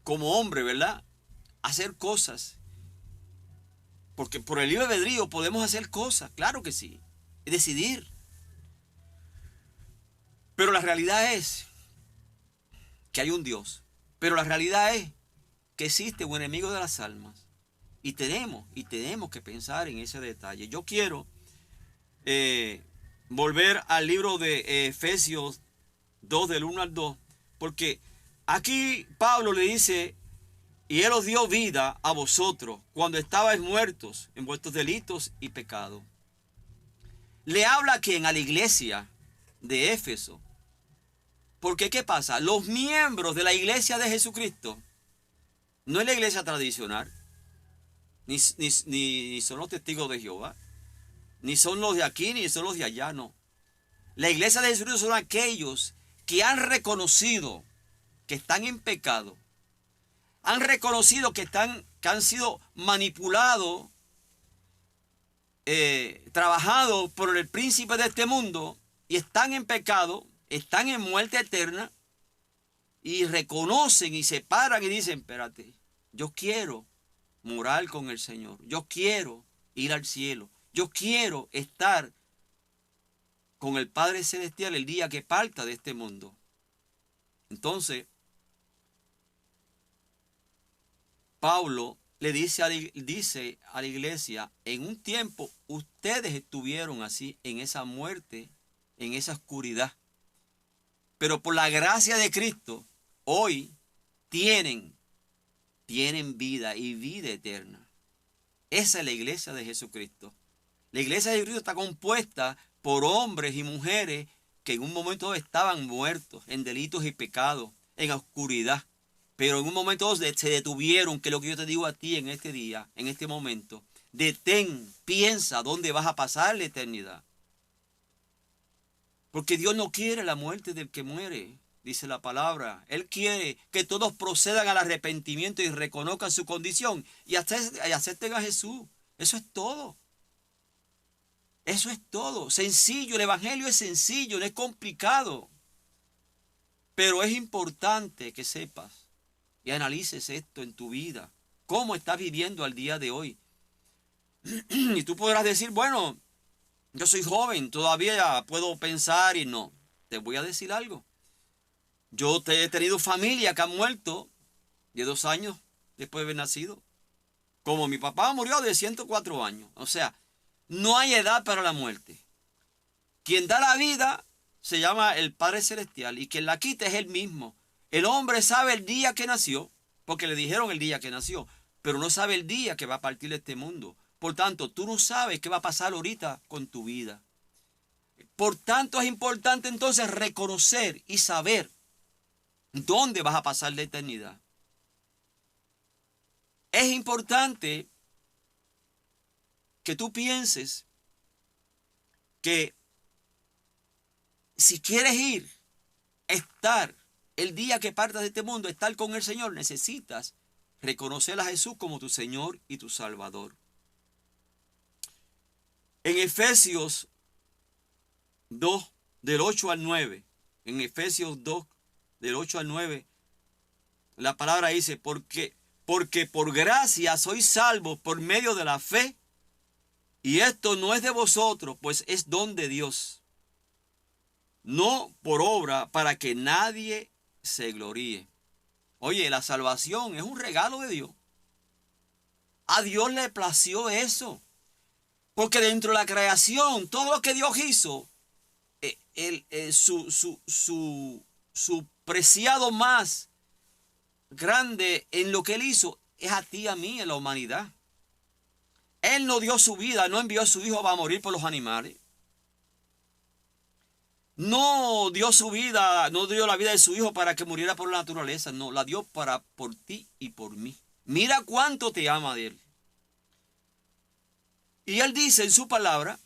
[SPEAKER 1] como hombre, ¿verdad? Hacer cosas. Porque por el libre albedrío podemos hacer cosas, claro que sí. Es decidir. Pero la realidad es que hay un Dios. Pero la realidad es que existe un enemigo de las almas. Y tenemos que pensar en ese detalle. Yo quiero volver al libro de Efesios 2, del 1 al 2. Porque aquí Pablo le dice: y Él os dio vida a vosotros cuando estabais muertos en vuestros delitos y pecados. Le habla a quien, a la iglesia de Éfeso. Porque ¿qué pasa? Los miembros de la iglesia de Jesucristo no es la iglesia tradicional, ni son los testigos de Jehová, ni son los de aquí, ni son los de allá, no. La iglesia de Jesucristo son aquellos que han reconocido que están en pecado, han reconocido que han sido manipulados, trabajados por el príncipe de este mundo y están en pecado, están en muerte eterna y reconocen y se paran y dicen: espérate, yo quiero morar con el Señor, yo quiero ir al cielo, yo quiero estar con el Padre Celestial el día que parta de este mundo. Entonces, Pablo le dice a la iglesia: en un tiempo ustedes estuvieron así, en esa muerte, en esa oscuridad. pero por la gracia de Cristo, hoy tienen vida y vida eterna. Esa es la iglesia de Jesucristo. La iglesia de Jesucristo está compuesta por hombres y mujeres que en un momento estaban muertos en delitos y pecados, en oscuridad. Pero en un momento se detuvieron, que es lo que yo te digo a ti en este día, en este momento. Detén, piensa dónde vas a pasar la eternidad. Porque Dios no quiere la muerte del que muere, dice la palabra. Él quiere que todos procedan al arrepentimiento y reconozcan su condición y acepten a Jesús. Eso es todo. Eso es todo. Sencillo, el evangelio es sencillo, no es complicado. Pero es importante que sepas y analices esto en tu vida. ¿Cómo estás viviendo al día de hoy? Y tú podrás decir, bueno, yo soy joven, todavía puedo pensar y no. Te voy a decir algo. Yo he tenido familia que ha muerto de 2 años después de haber nacido. Como mi papá murió de 104 años. O sea, no hay edad para la muerte. Quien da la vida se llama el Padre Celestial y quien la quita es Él mismo. El hombre sabe el día que nació, porque le dijeron el día que nació, pero no sabe el día que va a partir de este mundo. Por tanto, tú no sabes qué va a pasar ahorita con tu vida. Por tanto, es importante entonces reconocer y saber dónde vas a pasar la eternidad. Es importante que tú pienses que si quieres ir, estar el día que partas de este mundo, estar con el Señor, necesitas reconocer a Jesús como tu Señor y tu Salvador. En Efesios 2, del 8 al 9, en Efesios 2, del 8 al 9, la palabra dice, porque por gracia sois salvos por medio de la fe, y esto no es de vosotros, pues es don de Dios, no por obra, para que nadie se gloríe. Oye, la salvación es un regalo de Dios. A Dios le plació eso. Porque dentro de la creación, todo lo que Dios hizo, su preciado más grande en lo que Él hizo es a ti y a mí, en la humanidad. Él no dio su vida, no envió a su hijo para morir por los animales. No dio su vida, no dio la vida de su hijo para que muriera por la naturaleza. No, la dio por ti y por mí. Mira cuánto te ama de Él. Y Él dice en su palabra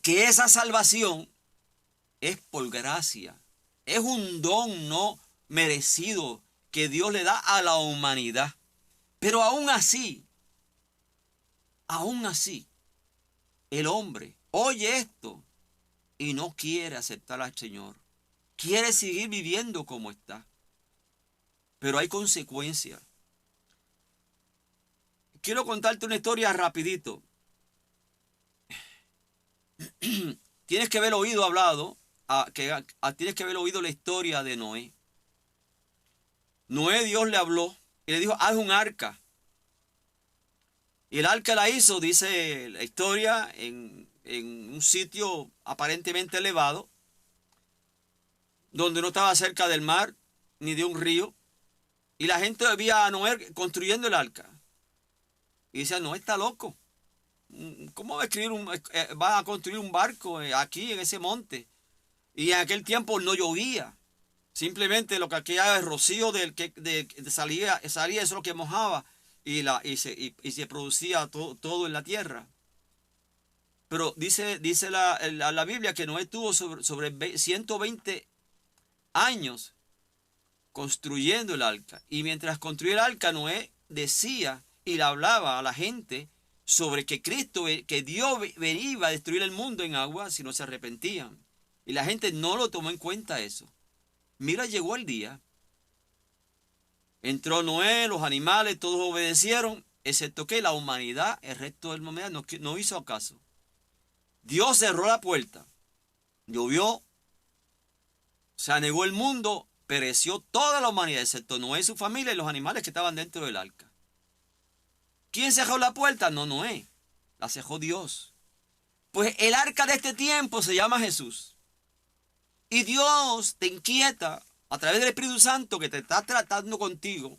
[SPEAKER 1] que esa salvación es por gracia. Es un don no merecido que Dios le da a la humanidad. Pero aún así, el hombre oye esto y no quiere aceptar al Señor. Quiere seguir viviendo como está. Pero hay consecuencias. Quiero contarte una historia rapidito. Tienes que haber oído tienes que haber oído la historia de Noé. Noé, Dios le habló y le dijo, haz un arca. Y el arca la hizo, dice la historia, en un sitio aparentemente elevado, donde no estaba cerca del mar ni de un río. Y la gente veía a Noé construyendo el arca. Y decía, no, está loco. ¿Cómo va a construir un barco aquí en ese monte? Y en aquel tiempo no llovía. Simplemente lo que aquí era el rocío salía, eso es lo que mojaba y se producía todo en la tierra. Pero dice la Biblia que Noé tuvo sobre 120 años construyendo el arca. Y mientras construía el arca, Noé decía y le hablaba a la gente sobre que Dios iba a destruir el mundo en agua si no se arrepentían. Y la gente no lo tomó en cuenta eso. Mira, llegó el día. Entró Noé, los animales, todos obedecieron, excepto que la humanidad, el resto de la humanidad no hizo caso. Dios cerró la puerta. Llovió. Se anegó el mundo. Pereció toda la humanidad, excepto Noé y su familia y los animales que estaban dentro del arca. ¿Quién cerró la puerta? No Noé. La cerró Dios. Pues el arca de este tiempo se llama Jesús. Y Dios te inquieta a través del Espíritu Santo que te está tratando contigo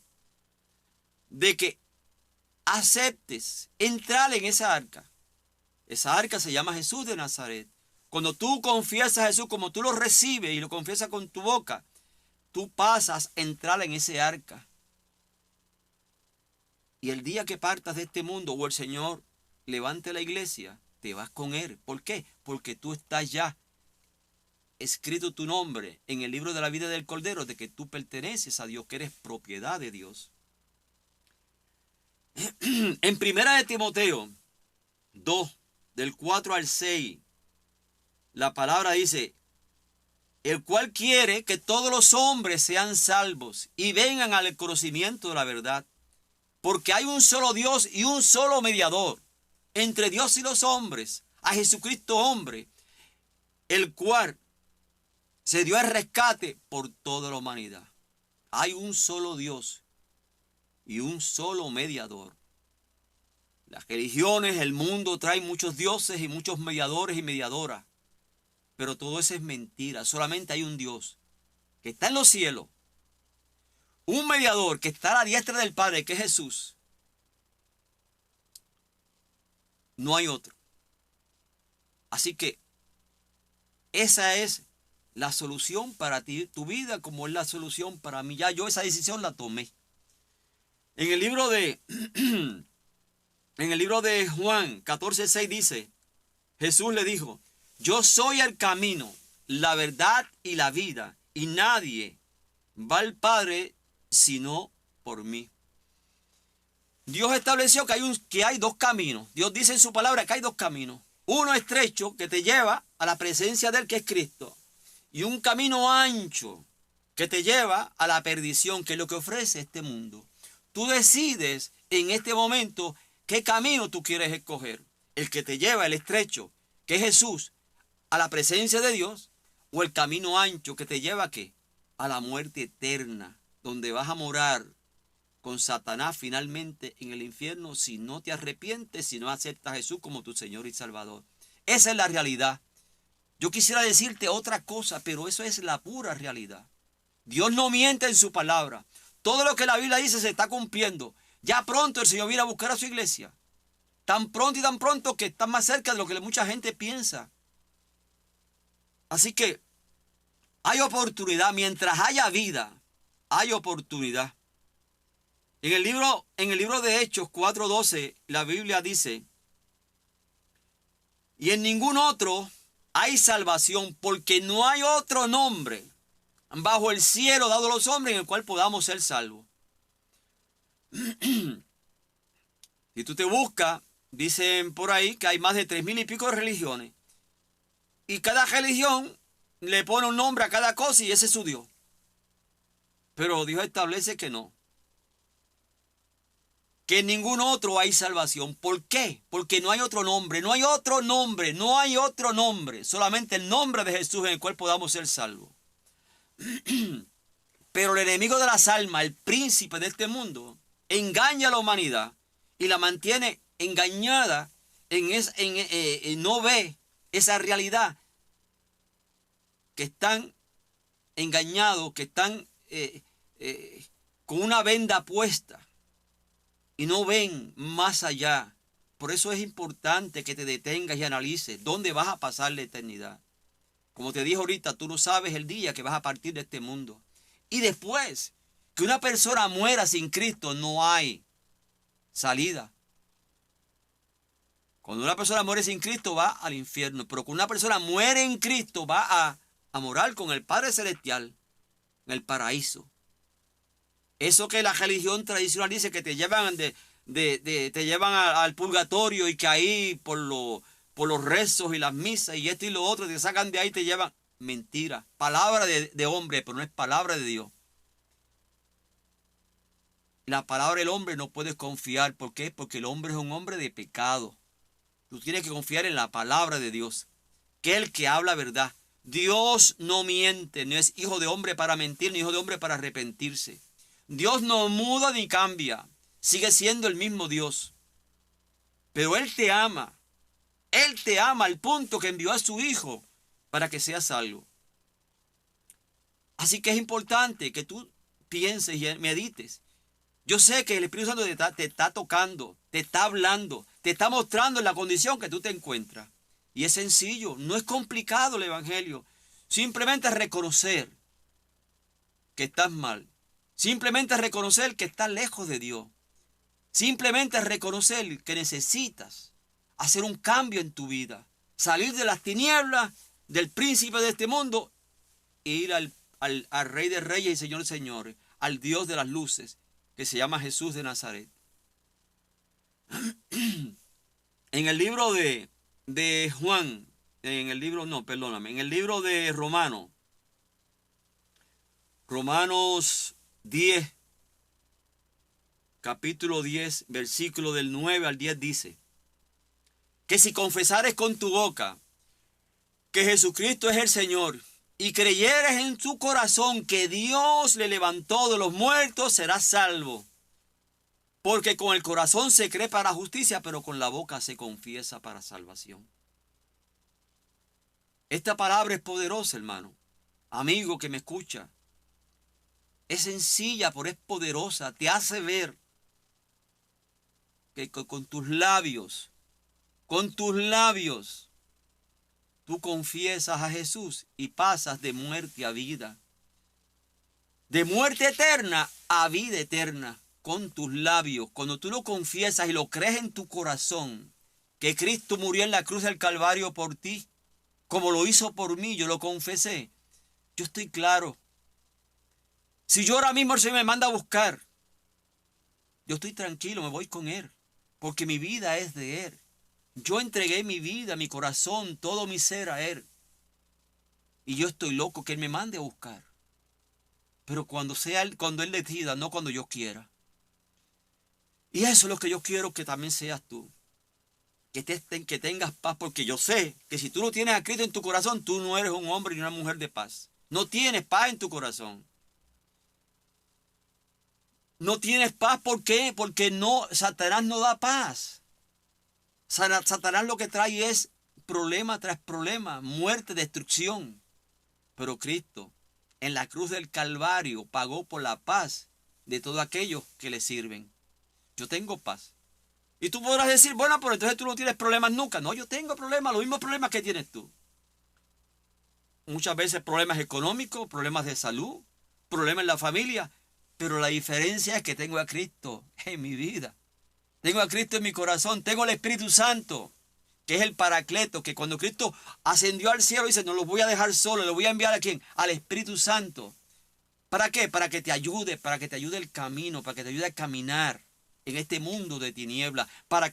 [SPEAKER 1] de que aceptes entrar en esa arca. Esa arca se llama Jesús de Nazaret. Cuando tú confiesas a Jesús, como tú lo recibes y lo confiesas con tu boca, tú pasas a entrar en ese arca. Y el día que partas de este mundo o el Señor levante la iglesia, te vas con Él. ¿Por qué? Porque tú estás ya escrito tu nombre en el libro de la vida del Cordero, de que tú perteneces a Dios, que eres propiedad de Dios. En primera de Timoteo 2, del 4 al 6, la palabra dice, el cual quiere que todos los hombres sean salvos y vengan al conocimiento de la verdad. Porque hay un solo Dios y un solo mediador entre Dios y los hombres, a Jesucristo hombre, el cual se dio el rescate por toda la humanidad. Hay un solo Dios y un solo mediador. Las religiones, el mundo trae muchos dioses y muchos mediadores y mediadoras. Pero todo eso es mentira. Solamente hay un Dios que está en los cielos. Un mediador que está a la diestra del Padre, que es Jesús. No hay otro. Así que esa es la solución para ti, tu vida, como es la solución para mí. Ya yo esa decisión la tomé. En el libro de Juan 14:6 dice, Jesús le dijo, yo soy el camino, la verdad y la vida, y nadie va al Padre sino por mí. Dios estableció que hay dos caminos. Dios dice en su palabra que hay dos caminos. Uno estrecho que te lleva a la presencia del que es Cristo. Y un camino ancho que te lleva a la perdición, que es lo que ofrece este mundo. Tú decides en este momento qué camino tú quieres escoger. El que te lleva, el estrecho, que es Jesús, a la presencia de Dios. O el camino ancho que te lleva ¿a qué? A la muerte eterna, donde vas a morar con Satanás finalmente en el infierno si no te arrepientes, si no aceptas a Jesús como tu Señor y Salvador. Esa es la realidad. Yo quisiera decirte otra cosa, pero eso es la pura realidad. Dios no miente en su palabra. Todo lo que la Biblia dice se está cumpliendo. Ya pronto el Señor viene a buscar a su iglesia. Tan pronto y tan pronto que está más cerca de lo que mucha gente piensa. Así que hay oportunidad. Mientras haya vida, hay oportunidad. En el libro de Hechos 4:12, la Biblia dice, y en ningún otro hay salvación, porque no hay otro nombre bajo el cielo dado a los hombres en el cual podamos ser salvos. Si tú te buscas, dicen por ahí que hay más de 3,000 y pico de religiones. Y cada religión le pone un nombre a cada cosa y ese es su Dios. Pero Dios establece que no. Que en ningún otro hay salvación. ¿Por qué? Porque no hay otro nombre, no hay otro nombre, no hay otro nombre. Solamente el nombre de Jesús en el cual podamos ser salvos. Pero el enemigo de las almas, el príncipe de este mundo, engaña a la humanidad y la mantiene engañada, no ve esa realidad, que están engañados, que están con una venda puesta y no ven más allá. Por eso es importante que te detengas y analices dónde vas a pasar la eternidad. Como te dije ahorita, tú no sabes el día que vas a partir de este mundo. Y después que una persona muera sin Cristo, no hay salida. Cuando una persona muere sin Cristo, va al infierno. Pero cuando una persona muere en Cristo, va a morar con el Padre Celestial en el paraíso. Eso que la religión tradicional dice que te llevan te llevan al purgatorio y que ahí por los rezos y las misas y esto y lo otro te sacan de ahí y te llevan. Mentira. Palabra de hombre, pero no es palabra de Dios. La palabra del hombre no puedes confiar. ¿Por qué? Porque el hombre es un hombre de pecado. Tú tienes que confiar en la palabra de Dios, que es el que habla verdad. Dios no miente, no es hijo de hombre para mentir, ni hijo de hombre para arrepentirse. Dios no muda ni cambia, sigue siendo el mismo Dios. Pero Él te ama. Él te ama al punto que envió a su Hijo para que seas salvo. Así que es importante que tú pienses y medites. Yo sé que el Espíritu Santo te está tocando, te está hablando, te está mostrando en la condición que tú te encuentras. Y es sencillo, no es complicado el Evangelio. Simplemente reconocer que estás mal. Simplemente reconocer que estás lejos de Dios. Simplemente reconocer que necesitas hacer un cambio en tu vida. Salir de las tinieblas, del príncipe de este mundo, e ir al Rey de Reyes y Señor de Señores, al Dios de las luces, que se llama Jesús de Nazaret. En el libro de Juan, en el libro de Romanos 10, capítulo 10, versículo del 9 al 10 dice, que si confesares con tu boca que Jesucristo es el Señor, y creyeres en tu corazón que Dios le levantó de los muertos, serás salvo. Porque con el corazón se cree para justicia, pero con la boca se confiesa para salvación. Esta palabra es poderosa, hermano. Amigo que me escucha. Es sencilla, pero es poderosa. Te hace ver que con tus labios, tú confiesas a Jesús y pasas de muerte a vida. De muerte eterna a vida eterna. Con tus labios, cuando tú lo confiesas y lo crees en tu corazón, que Cristo murió en la cruz del Calvario por ti, como lo hizo por mí, yo lo confesé. Yo estoy claro. Si yo ahora mismo el Señor me manda a buscar, yo estoy tranquilo, me voy con Él, porque mi vida es de Él. Yo entregué mi vida, mi corazón, todo mi ser a Él. Y yo estoy loco que Él me mande a buscar. Pero cuando Él decida, no cuando yo quiera. Y eso es lo que yo quiero que también seas tú. Que tengas paz, porque yo sé que si tú no tienes a Cristo en tu corazón, tú no eres un hombre ni una mujer de paz. No tienes paz en tu corazón. No tienes paz, ¿por qué? Porque Satanás no da paz. Satanás lo que trae es problema tras problema, muerte, destrucción. Pero Cristo, en la cruz del Calvario, pagó por la paz de todos aquellos que le sirven. Yo tengo paz. Y tú podrás decir, bueno, pero entonces tú no tienes problemas nunca. No, yo tengo problemas, los mismos problemas que tienes tú. Muchas veces problemas económicos, problemas de salud, problemas en la familia. Pero la diferencia es que tengo a Cristo en mi vida. Tengo a Cristo en mi corazón. Tengo al Espíritu Santo, que es el Paracleto, que cuando Cristo ascendió al cielo dice, no los voy a dejar solo, lo voy a enviar ¿a quién? Al Espíritu Santo. ¿Para qué? Para que te ayude el camino, para que te ayude a caminar en este mundo de tinieblas, para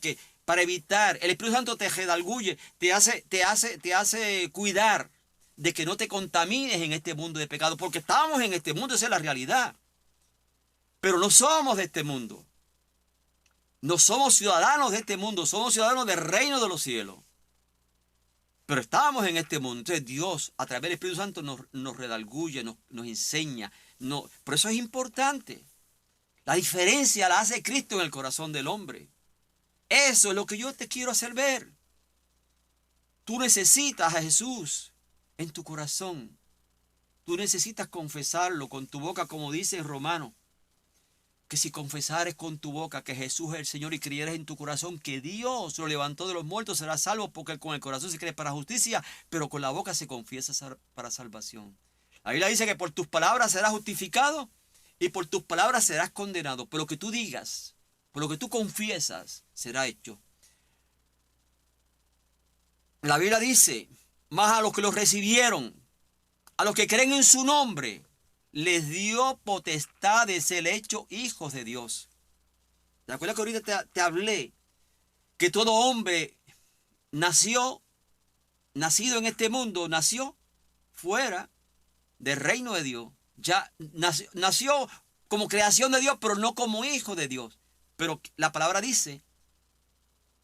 [SPEAKER 1] evitar, el Espíritu Santo te redarguye, te hace cuidar de que no te contamines en este mundo de pecado, porque estamos en este mundo, esa es la realidad. Pero no somos de este mundo. No somos ciudadanos de este mundo, somos ciudadanos del reino de los cielos. Pero estamos en este mundo. Entonces Dios, a través del Espíritu Santo, nos redarguye, nos enseña. Por eso es importante. La diferencia la hace Cristo en el corazón del hombre. Eso es lo que yo te quiero hacer ver. Tú necesitas a Jesús en tu corazón. Tú necesitas confesarlo con tu boca, como dice en Romanos. Que si confesares con tu boca que Jesús es el Señor y creyeres en tu corazón que Dios lo levantó de los muertos, serás salvo, porque con el corazón se cree para justicia, pero con la boca se confiesa para salvación. La Biblia dice que por tus palabras serás justificado y por tus palabras serás condenado. Por lo que tú digas, por lo que tú confiesas, será hecho. La Biblia dice, más a los que los recibieron, a los que creen en su nombre, les dio potestad de ser hechos hijos de Dios. ¿Te acuerdas que ahorita te hablé que todo hombre nacido en este mundo, nació fuera del reino de Dios? Ya nació como creación de Dios, pero no como hijo de Dios. Pero la palabra dice,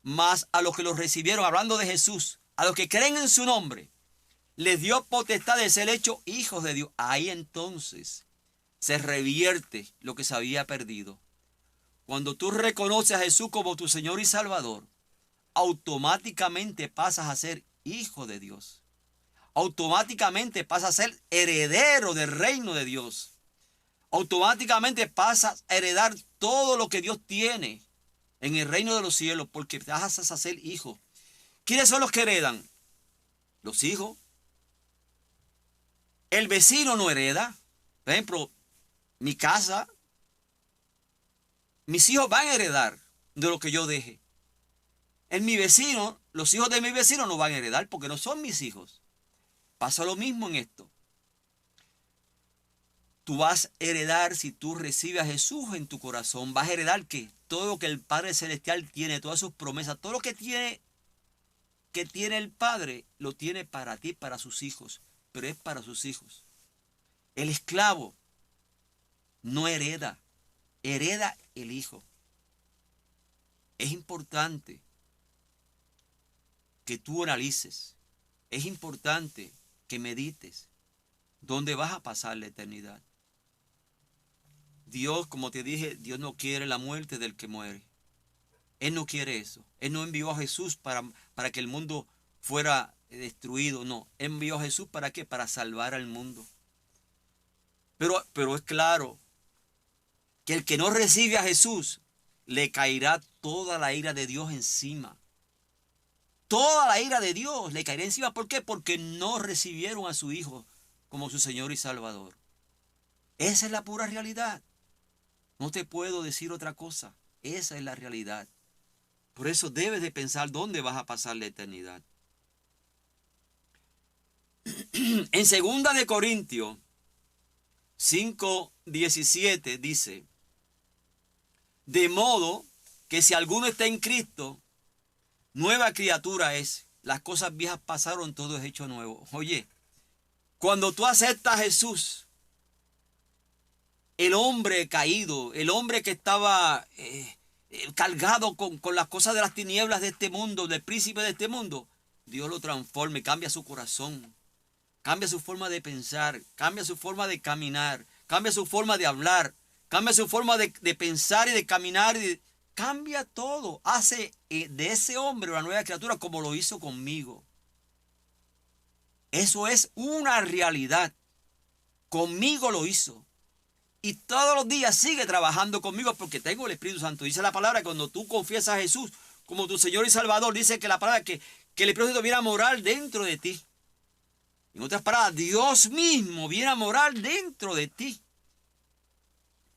[SPEAKER 1] más a los que los recibieron, hablando de Jesús, a los que creen en su nombre, les dio potestad de ser hechos hijos de Dios. Ahí entonces se revierte lo que se había perdido. Cuando tú reconoces a Jesús como tu Señor y Salvador, automáticamente pasas a ser hijo de Dios. automáticamente pasa a ser heredero del reino de Dios. Automáticamente pasas a heredar todo lo que Dios tiene en el reino de los cielos, porque vas a ser hijo. ¿Quiénes son los que heredan? Los hijos. El vecino no hereda. Por ejemplo, mi casa, mis hijos van a heredar de lo que yo deje. En mi vecino, los hijos de mi vecino no van a heredar porque no son mis hijos. Pasa lo mismo en esto. Tú vas a heredar, si tú recibes a Jesús en tu corazón, vas a heredar que todo lo que el Padre Celestial tiene, todas sus promesas, todo lo que tiene el Padre, lo tiene para ti, para sus hijos, pero es para sus hijos. El esclavo no hereda, hereda el hijo. Es importante que tú analices, es importante que medites dónde vas a pasar la eternidad. Dios, como te dije, Dios no quiere la muerte del que muere. Él no quiere eso. Él no envió a Jesús para que el mundo fuera destruido. No, Él envió a Jesús ¿para qué? Para salvar al mundo. Pero es claro que el que no recibe a Jesús, le caerá toda la ira de Dios encima. Toda la ira de Dios le caerá encima. ¿Por qué? Porque no recibieron a su Hijo como su Señor y Salvador. Esa es la pura realidad. No te puedo decir otra cosa. Esa es la realidad. Por eso debes de pensar dónde vas a pasar la eternidad. En 2 de Corintios 5:17 dice: de modo que si alguno está en Cristo, nueva criatura es. Las cosas viejas pasaron, todo es hecho nuevo. Oye, cuando tú aceptas a Jesús, el hombre caído, el hombre que estaba cargado con las cosas de las tinieblas de este mundo, del príncipe de este mundo, Dios lo transforma y cambia su corazón, cambia su forma de pensar, cambia su forma de caminar, cambia su forma de hablar, cambia su forma de pensar y de caminar, cambia todo, hace de ese hombre una nueva criatura como lo hizo conmigo. Eso es una realidad. Conmigo lo hizo. Y todos los días sigue trabajando conmigo porque tengo el Espíritu Santo. Dice la palabra que cuando tú confiesas a Jesús como tu Señor y Salvador, dice que la palabra que el Espíritu Santo viene a morar dentro de ti. En otras palabras, Dios mismo viene a morar dentro de ti.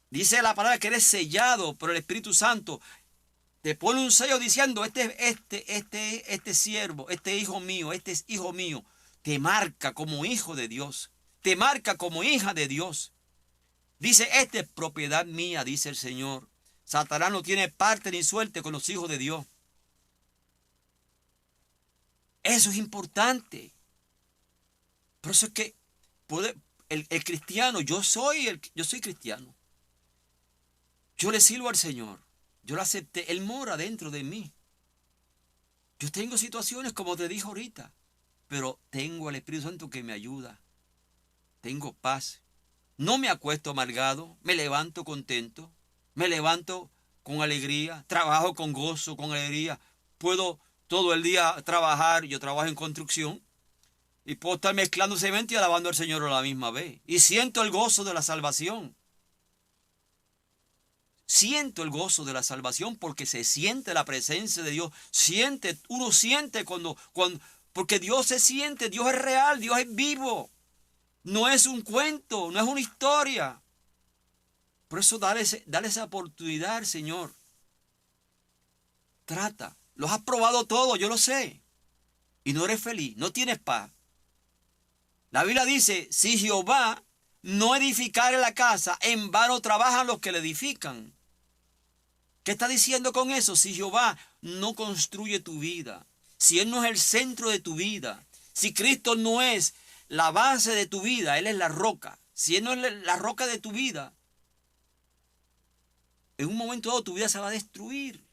[SPEAKER 1] Dice la palabra que eres sellado por el Espíritu Santo. Te pone un sello diciendo, este siervo, este hijo mío, este es hijo mío. Te marca como hijo de Dios. Te marca como hija de Dios. Dice, esta es propiedad mía, dice el Señor. Satanás no tiene parte ni suerte con los hijos de Dios. Eso es importante. Por eso es que el cristiano, yo soy cristiano. Yo le sirvo al Señor. Yo lo acepté. Él mora dentro de mí. Yo tengo situaciones como te dije ahorita, pero tengo al Espíritu Santo que me ayuda. Tengo paz. No me acuesto amargado, me levanto contento, me levanto con alegría, trabajo con gozo, con alegría. Puedo todo el día trabajar, yo trabajo en construcción, y puedo estar mezclando cemento y alabando al Señor a la misma vez. Y siento el gozo de la salvación. Siento el gozo de la salvación porque se siente la presencia de Dios. Uno siente porque Dios se siente, Dios es real, Dios es vivo. No es un cuento, no es una historia. Por eso dale esa oportunidad al Señor. Trata. Los has probado todo, yo lo sé. Y no eres feliz, no tienes paz. La Biblia dice, si Jehová no edificare la casa, en vano trabajan los que la edifican. ¿Qué está diciendo con eso? Si Jehová no construye tu vida, si Él no es el centro de tu vida, si Cristo no es la base de tu vida, Él es la roca. Si Él no es la roca de tu vida, en un momento dado tu vida se va a destruir.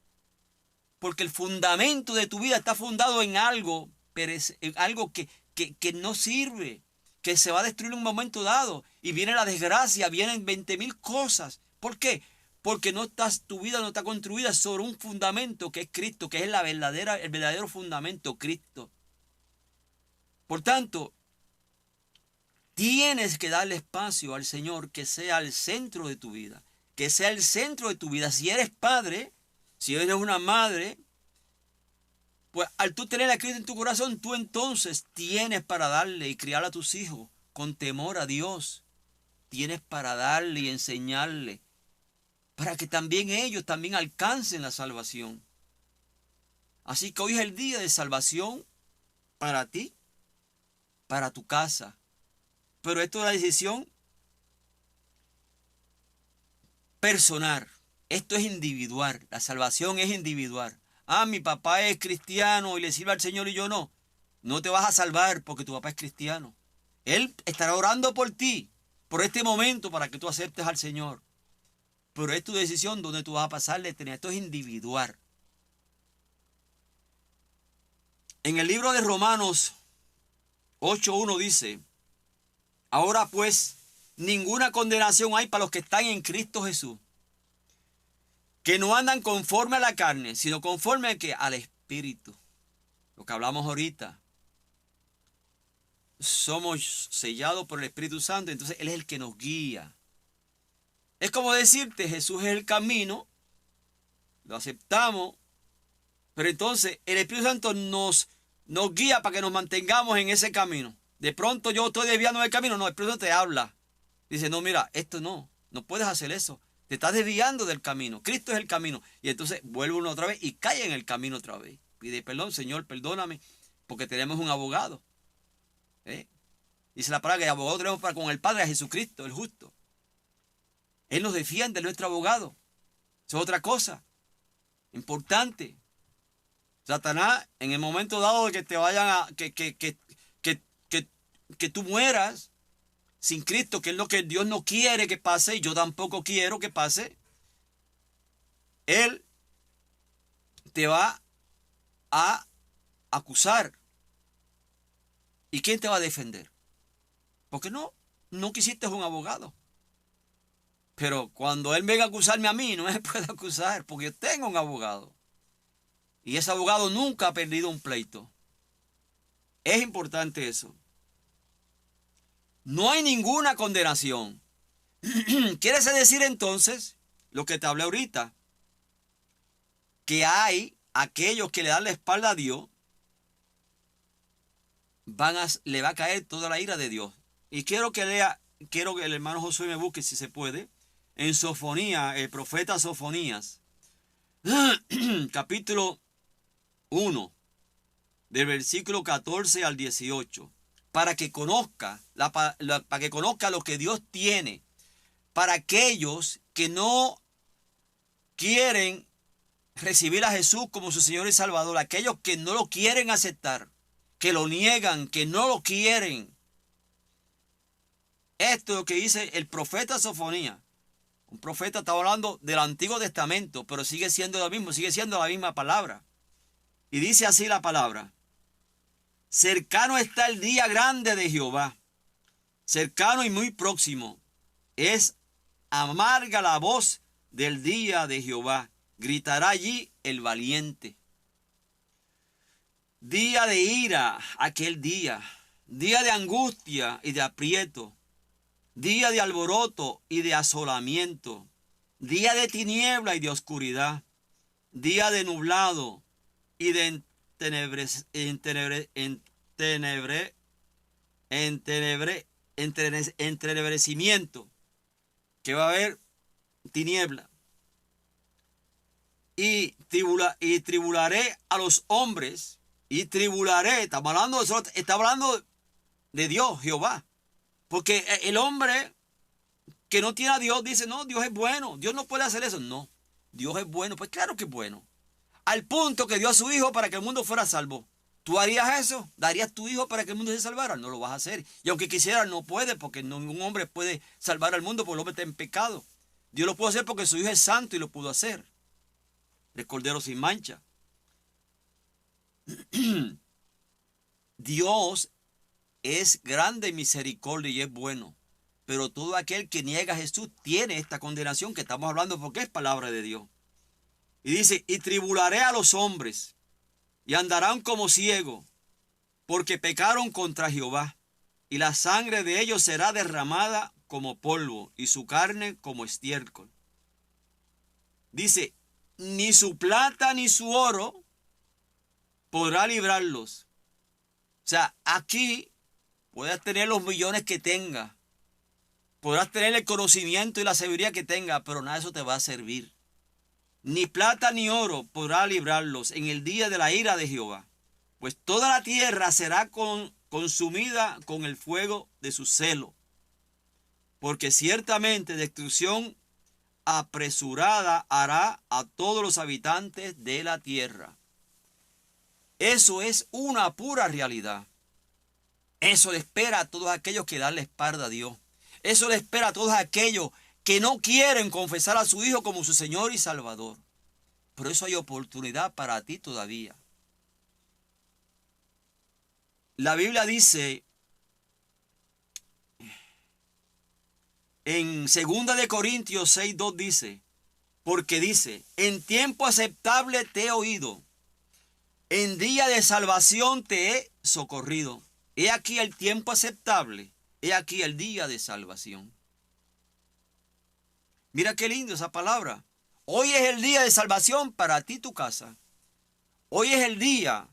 [SPEAKER 1] Porque el fundamento de tu vida está fundado en algo que no sirve, que se va a destruir en un momento dado. Y viene la desgracia, vienen 20,000 cosas. ¿Por qué? Porque tu vida no está construida sobre un fundamento que es Cristo, que es el verdadero fundamento, Cristo. Por tanto, tienes que darle espacio al Señor que sea el centro de tu vida. Que sea el centro de tu vida. Si eres padre, si eres una madre, pues al tú tener a Cristo en tu corazón, tú entonces tienes para darle y criar a tus hijos con temor a Dios. Tienes para darle y enseñarle, para que también ellos también alcancen la salvación. Así que hoy es el día de salvación para ti, para tu casa. Pero esto es una decisión personal. Esto es individual. La salvación es individual. Ah, mi papá es cristiano y le sirve al Señor y yo no. No te vas a salvar porque tu papá es cristiano. Él estará orando por ti, por este momento, para que tú aceptes al Señor. Pero es tu decisión donde tú vas a pasar la eternidad. Esto es individual. En el libro de Romanos 8:1 dice: ahora pues, ninguna condenación hay para los que están en Cristo Jesús, que no andan conforme a la carne, sino conforme a que al Espíritu. Lo que hablamos ahorita. Somos sellados por el Espíritu Santo, entonces Él es el que nos guía. Es como decirte, Jesús es el camino, lo aceptamos, pero entonces el Espíritu Santo nos guía para que nos mantengamos en ese camino. De pronto yo estoy desviando del camino, no, el Espíritu Santo te habla. Dice, no, mira, esto no puedes hacer eso. Te estás desviando del camino. Cristo es el camino. Y entonces vuelve uno otra vez y cae en el camino otra vez. Pide perdón, Señor, perdóname, porque tenemos un abogado. Dice la palabra que el abogado tenemos para con el Padre, a Jesucristo, el justo. Él nos defiende, nuestro abogado. Eso es otra cosa importante. Satanás, en el momento dado de que te vayan a que tú mueras sin Cristo, que es lo que Dios no quiere que pase, y yo tampoco quiero que pase, Él te va a acusar. ¿Y quién te va a defender? Porque no quisiste un abogado. Pero cuando Él venga a acusarme a mí, no me puede acusar, porque yo tengo un abogado. Y ese abogado nunca ha perdido un pleito. Es importante eso. No hay ninguna condenación. ¿Quiere decir entonces, lo que te hablé ahorita, que hay aquellos que le dan la espalda a Dios, le va a caer toda la ira de Dios? Y quiero que el hermano Josué me busque, si se puede, en Sofonía, el profeta Sofonías, capítulo 1, del versículo 14 al 18, para que conozca, para que conozca lo que Dios tiene para aquellos que no quieren recibir a Jesús como su Señor y Salvador, aquellos que no lo quieren aceptar, que lo niegan, que no lo quieren. Esto es lo que dice el profeta Sofonías. Un profeta está hablando del Antiguo Testamento, pero sigue siendo lo mismo, sigue siendo la misma palabra. Y dice así la palabra: cercano está el día grande de Jehová, cercano y muy próximo. Es amarga la voz del día de Jehová, gritará allí el valiente. Día de ira, aquel día de angustia y de aprieto, día de alboroto y de asolamiento, día de tiniebla y de oscuridad, día de nublado y de entenebrecimiento, que va a haber tiniebla. Y tribularé a los hombres, y tribularé, está hablando de Dios, Jehová. Porque el hombre que no tiene a Dios dice, no, Dios es bueno, Dios no puede hacer eso. No, Dios es bueno, pues claro que es bueno. Al punto que dio a su hijo para que el mundo fuera salvo. ¿Tú harías eso? ¿Darías tu hijo para que el mundo se salvara? No lo vas a hacer. Y aunque quisiera, no puede, porque ningún hombre puede salvar al mundo, porque el hombre está en pecado. Dios lo pudo hacer porque su hijo es santo y lo pudo hacer. El cordero sin mancha. Dios es grande en misericordia y es bueno. Pero todo aquel que niega a Jesús tiene esta condenación que estamos hablando, porque es palabra de Dios. Y dice, y tribularé a los hombres, y andarán como ciegos, porque pecaron contra Jehová. y la sangre de ellos será derramada como polvo, y su carne como estiércol. Dice, ni su plata ni su oro podrá librarlos. O sea, aquí puedes tener los millones que tengas, podrás tener el conocimiento y la sabiduría que tengas, pero nada de eso te va a servir. Ni plata ni oro podrá librarlos en el día de la ira de Jehová, pues toda la tierra será consumida con el fuego de su celo, porque ciertamente destrucción apresurada hará a todos los habitantes de la tierra. Eso es una pura realidad. Eso le espera a todos aquellos que dan la espalda a Dios. Eso le espera a todos aquellos que no quieren confesar a su Hijo como su Señor y Salvador. Por eso hay oportunidad para ti todavía. La Biblia dice en 2 Corintios 6:2 dice, porque dice, en tiempo aceptable te he oído, en día de salvación te he socorrido. He aquí el tiempo aceptable, he aquí el día de salvación. Mira qué lindo esa palabra. Hoy es el día de salvación para ti y tu casa. Hoy es el día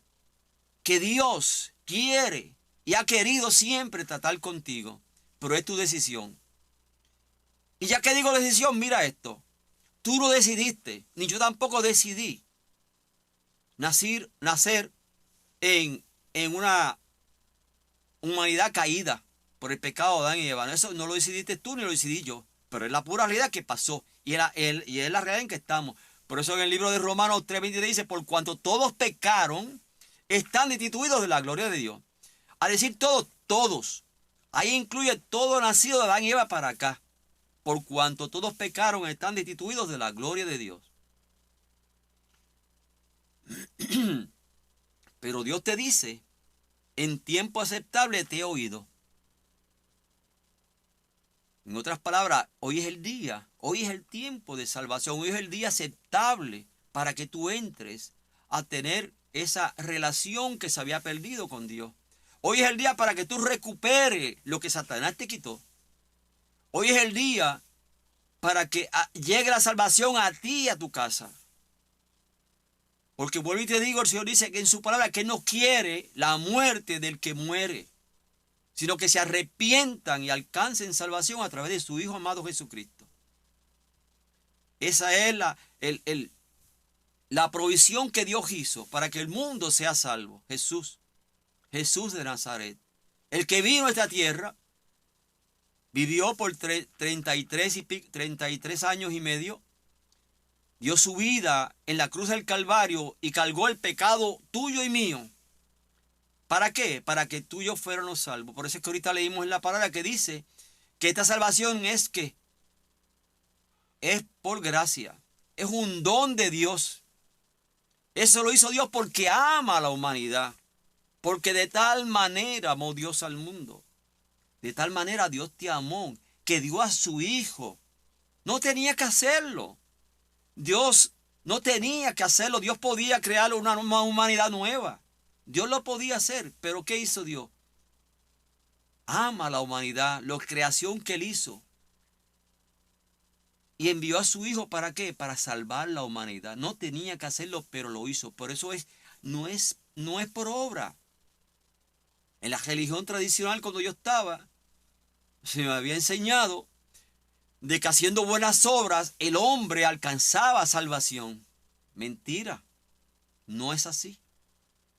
[SPEAKER 1] que Dios quiere y ha querido siempre tratar contigo, pero es tu decisión. Y ya que digo decisión, mira esto. Tú no decidiste, ni yo tampoco decidí nacer en una humanidad caída por el pecado de Adán y Eva. Eso no lo decidiste tú ni lo decidí yo, pero es la pura realidad que pasó y es la realidad en que estamos. Por eso en el libro de Romanos 3:23 dice, por cuanto todos pecaron, están destituidos de la gloria de Dios. A decir todos, todos. Ahí incluye todo nacido de Adán y Eva para acá. Por cuanto todos pecaron, están destituidos de la gloria de Dios. Pero Dios te dice, en tiempo aceptable te he oído. En otras palabras, hoy es el día, hoy es el tiempo de salvación, hoy es el día aceptable para que tú entres a tener esa relación que se había perdido con Dios. Hoy es el día para que tú recuperes lo que Satanás te quitó. Hoy es el día para que llegue la salvación a ti y a tu casa. Porque vuelvo y te digo, el Señor dice que en su palabra que no quiere la muerte del que muere, sino que se arrepientan y alcancen salvación a través de su Hijo amado Jesucristo. Esa es la provisión que Dios hizo para que el mundo sea salvo. Jesús de Nazaret, el que vino a esta tierra, vivió por 33 años y medio, dio su vida en la cruz del Calvario y cargó el pecado tuyo y mío. ¿Para qué? Para que tú y yo fuéramos salvos. Por eso es que ahorita leímos en la palabra que dice que esta salvación es por gracia. Es un don de Dios. Eso lo hizo Dios porque ama a la humanidad. Porque de tal manera amó Dios al mundo. De tal manera Dios te amó que dio a su Hijo. No tenía que hacerlo. Dios no tenía que hacerlo. Dios podía crear una humanidad nueva. Dios lo podía hacer. Pero ¿qué hizo Dios? Ama a la humanidad, la creación que Él hizo. Y envió a su Hijo ¿para qué? Para salvar la humanidad. No tenía que hacerlo, pero lo hizo. Por eso no es por obra. En la religión tradicional, cuando yo estaba, se me había enseñado de que haciendo buenas obras el hombre alcanzaba salvación. Mentira, no es así.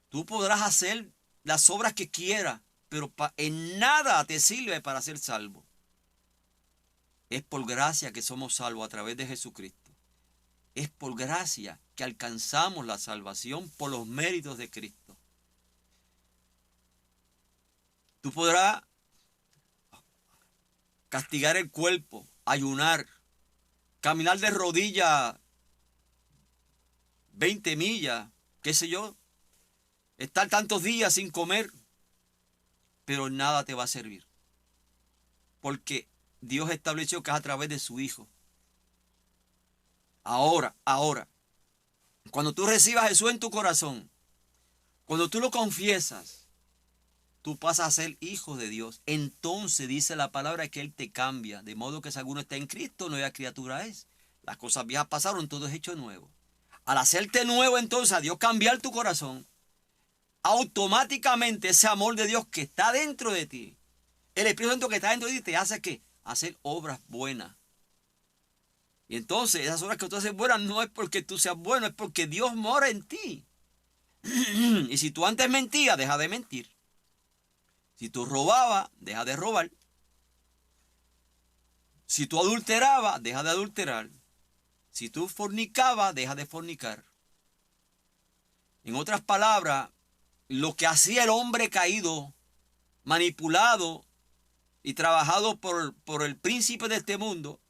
[SPEAKER 1] Tú podrás hacer las obras que quieras, pero en nada te sirve para ser salvo. Es por gracia que somos salvos a través de Jesucristo. Es por gracia que alcanzamos la salvación por los méritos de Cristo. Tú podrás castigar el cuerpo, ayunar, caminar de rodillas 20 millas, qué sé yo, estar tantos días sin comer, pero nada te va a servir. Porque Dios estableció que es a través de su Hijo. Ahora, cuando tú recibas a Jesús en tu corazón, cuando tú lo confiesas, tú pasas a ser hijo de Dios. Entonces dice la palabra que Él te cambia. De modo que si alguno está en Cristo, nueva criatura es. Las cosas viejas pasaron, todo es hecho nuevo. Al hacerte nuevo, entonces, a Dios cambiar tu corazón, automáticamente ese amor de Dios que está dentro de ti, el Espíritu Santo que está dentro de ti, te hace ¿qué? Hacer obras buenas. Y entonces esas obras que tú haces buenas no es porque tú seas bueno, es porque Dios mora en ti. Y si tú antes mentías, deja de mentir. Si tú robabas, deja de robar. Si tú adulterabas, deja de adulterar. Si tú fornicabas, deja de fornicar. En otras palabras, lo que hacía el hombre caído, manipulado y trabajado por el príncipe de este mundo,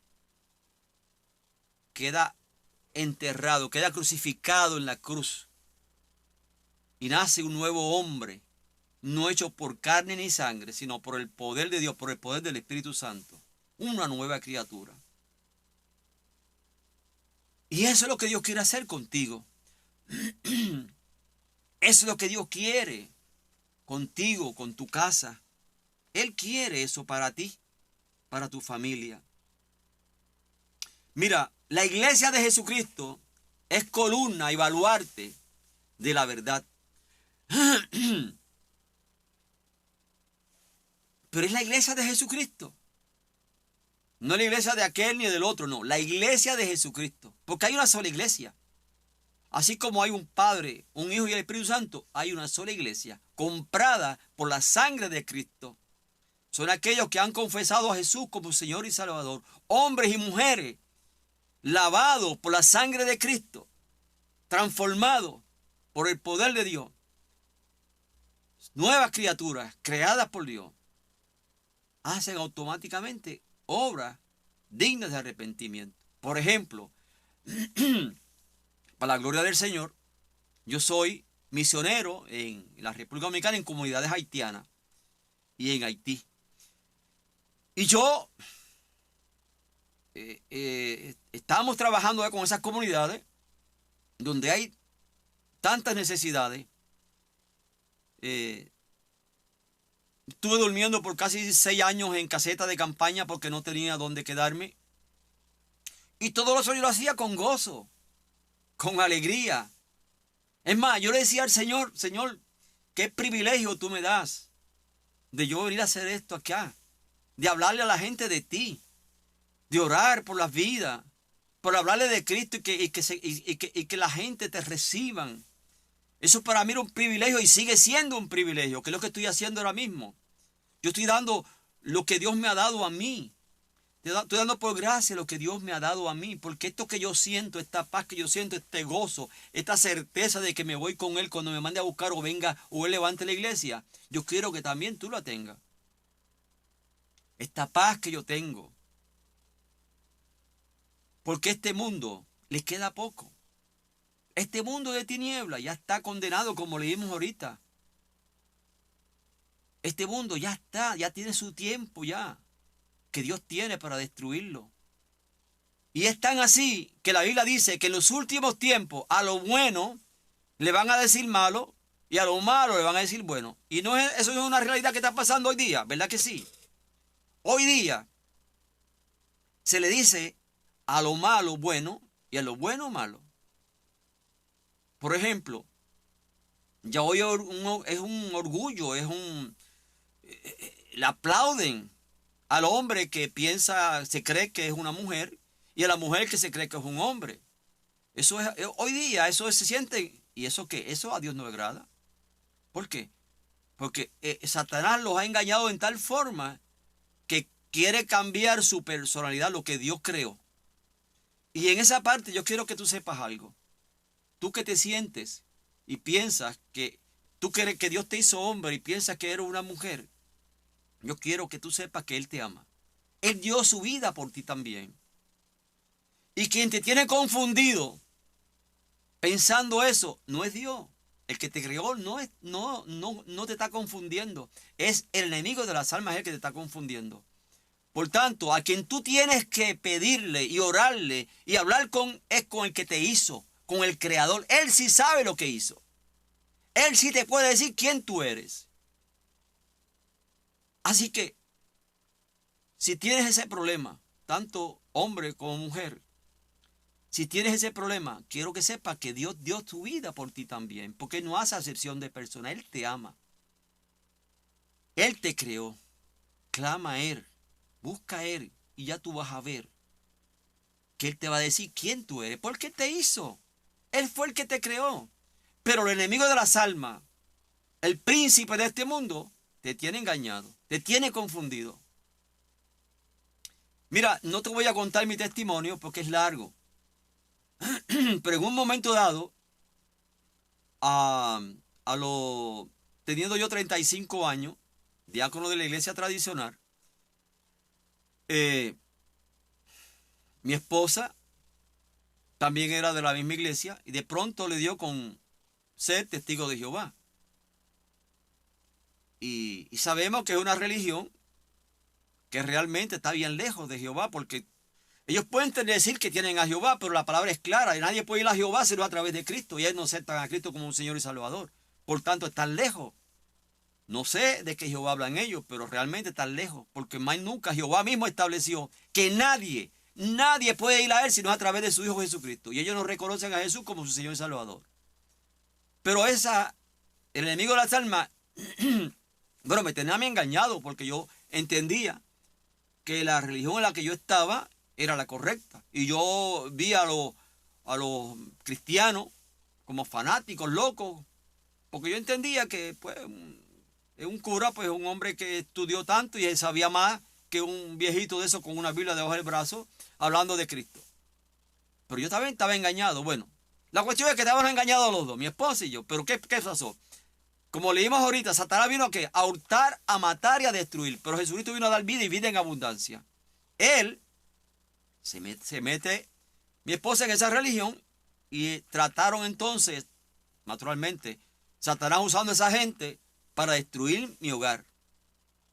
[SPEAKER 1] queda enterrado, queda crucificado en la cruz. Y nace un nuevo hombre, no hecho por carne ni sangre, sino por el poder de Dios, por el poder del Espíritu Santo. Una nueva criatura. Y eso es lo que Dios quiere hacer contigo. Eso es lo que Dios quiere contigo, con tu casa. Él quiere eso para ti, para tu familia. Mira, la iglesia de Jesucristo es columna y baluarte de la verdad. Pero es la iglesia de Jesucristo. No la iglesia de aquel ni del otro, no. La iglesia de Jesucristo. Porque hay una sola iglesia. Así como hay un Padre, un Hijo y el Espíritu Santo, hay una sola iglesia, comprada por la sangre de Cristo. Son aquellos que han confesado a Jesús como Señor y Salvador. Hombres y mujeres, lavados por la sangre de Cristo, transformados por el poder de Dios. Nuevas criaturas, creadas por Dios, hacen automáticamente obras dignas de arrepentimiento. Por ejemplo, para la gloria del Señor, yo soy misionero en la República Dominicana, en comunidades haitianas y en Haití. Y yo estamos trabajando con esas comunidades donde hay tantas necesidades. Estuve durmiendo por casi 6 años en caseta de campaña porque no tenía dónde quedarme. Y todo eso yo lo hacía con gozo, con alegría. Es más, yo le decía al Señor, Señor, qué privilegio tú me das de yo venir a hacer esto acá, de hablarle a la gente de ti, de orar por las vidas, por hablarle de Cristo y que la gente te reciban. Eso para mí era un privilegio y sigue siendo un privilegio, que es lo que estoy haciendo ahora mismo. Yo estoy dando lo que Dios me ha dado a mí. Estoy dando por gracia lo que Dios me ha dado a mí, porque esto que yo siento, esta paz que yo siento, este gozo, esta certeza de que me voy con Él cuando me mande a buscar o venga o Él levante la iglesia, yo quiero que también tú la tengas. Esta paz que yo tengo. Porque este mundo le queda poco. Este mundo de tinieblas ya está condenado, como leímos ahorita. Este mundo ya está, ya tiene su tiempo ya, que Dios tiene para destruirlo. Y es tan así que la Biblia dice que en los últimos tiempos a lo bueno le van a decir malo y a lo malo le van a decir bueno. Y no es, eso no es una realidad que está pasando hoy día, ¿verdad que sí? Hoy día se le dice a lo malo bueno y a lo bueno malo. Por ejemplo, ya hoy es un orgullo, le aplauden al hombre que piensa, se cree que es una mujer, y a la mujer que se cree que es un hombre. Eso es, hoy día, eso se siente, ¿y eso qué? Eso a Dios no le agrada. ¿Por qué? Porque Satanás los ha engañado en tal forma que quiere cambiar su personalidad, lo que Dios creó. Y en esa parte yo quiero que tú sepas algo. Tú que te sientes y piensas que tú crees que Dios te hizo hombre y piensas que eres una mujer, yo quiero que tú sepas que Él te ama. Él dio su vida por ti también. Y quien te tiene confundido pensando eso, no es Dios. El que te creó no te está confundiendo. Es el enemigo de las almas el que te está confundiendo. Por tanto, a quien tú tienes que pedirle y orarle y hablar con es con el que te hizo, con el Creador. Él sí sabe lo que hizo. Él sí te puede decir quién tú eres. Así que, si tienes ese problema, tanto hombre como mujer, si tienes ese problema, quiero que sepas que Dios dio tu vida por ti también, porque no hace acepción de persona. Él te ama. Él te creó. Clama a Él, busca a Él y ya tú vas a ver que Él te va a decir quién tú eres, por qué te hizo. Él fue el que te creó. Pero el enemigo de las almas, el príncipe de este mundo, te tiene engañado, te tiene confundido. Mira, no te voy a contar mi testimonio porque es largo. Pero en un momento dado, a, teniendo yo 35 años, diácono de la iglesia tradicional, mi esposa también era de la misma iglesia y de pronto le dio con ser testigo de Jehová. Y sabemos que es una religión que realmente está bien lejos de Jehová, porque ellos pueden decir que tienen a Jehová, pero la palabra es clara y nadie puede ir a Jehová sino a través de Cristo, y ellos no aceptan a Cristo como un Señor y Salvador. Por tanto, están lejos. No sé de qué Jehová hablan ellos, pero realmente están lejos, porque más nunca Jehová mismo estableció que nadie puede ir a Él sino a través de su Hijo Jesucristo, y ellos no reconocen a Jesús como su Señor y Salvador. Pero el enemigo de las almas, bueno, me tenía engañado, porque yo entendía que la religión en la que yo estaba era la correcta. Y yo vi a los cristianos como fanáticos, locos, porque yo entendía que pues un cura, pues un hombre que estudió tanto y él sabía más que un viejito de eso con una Biblia debajo del brazo hablando de Cristo. Pero yo también estaba engañado. Bueno, la cuestión es que estábamos engañados los dos, mi esposa y yo. Pero ¿qué pasó? Como leímos ahorita, Satanás vino a hurtar, a matar y a destruir. Pero Jesucristo vino a dar vida y vida en abundancia. Él se mete mi esposa en esa religión y trataron entonces, naturalmente, Satanás usando a esa gente para destruir mi hogar.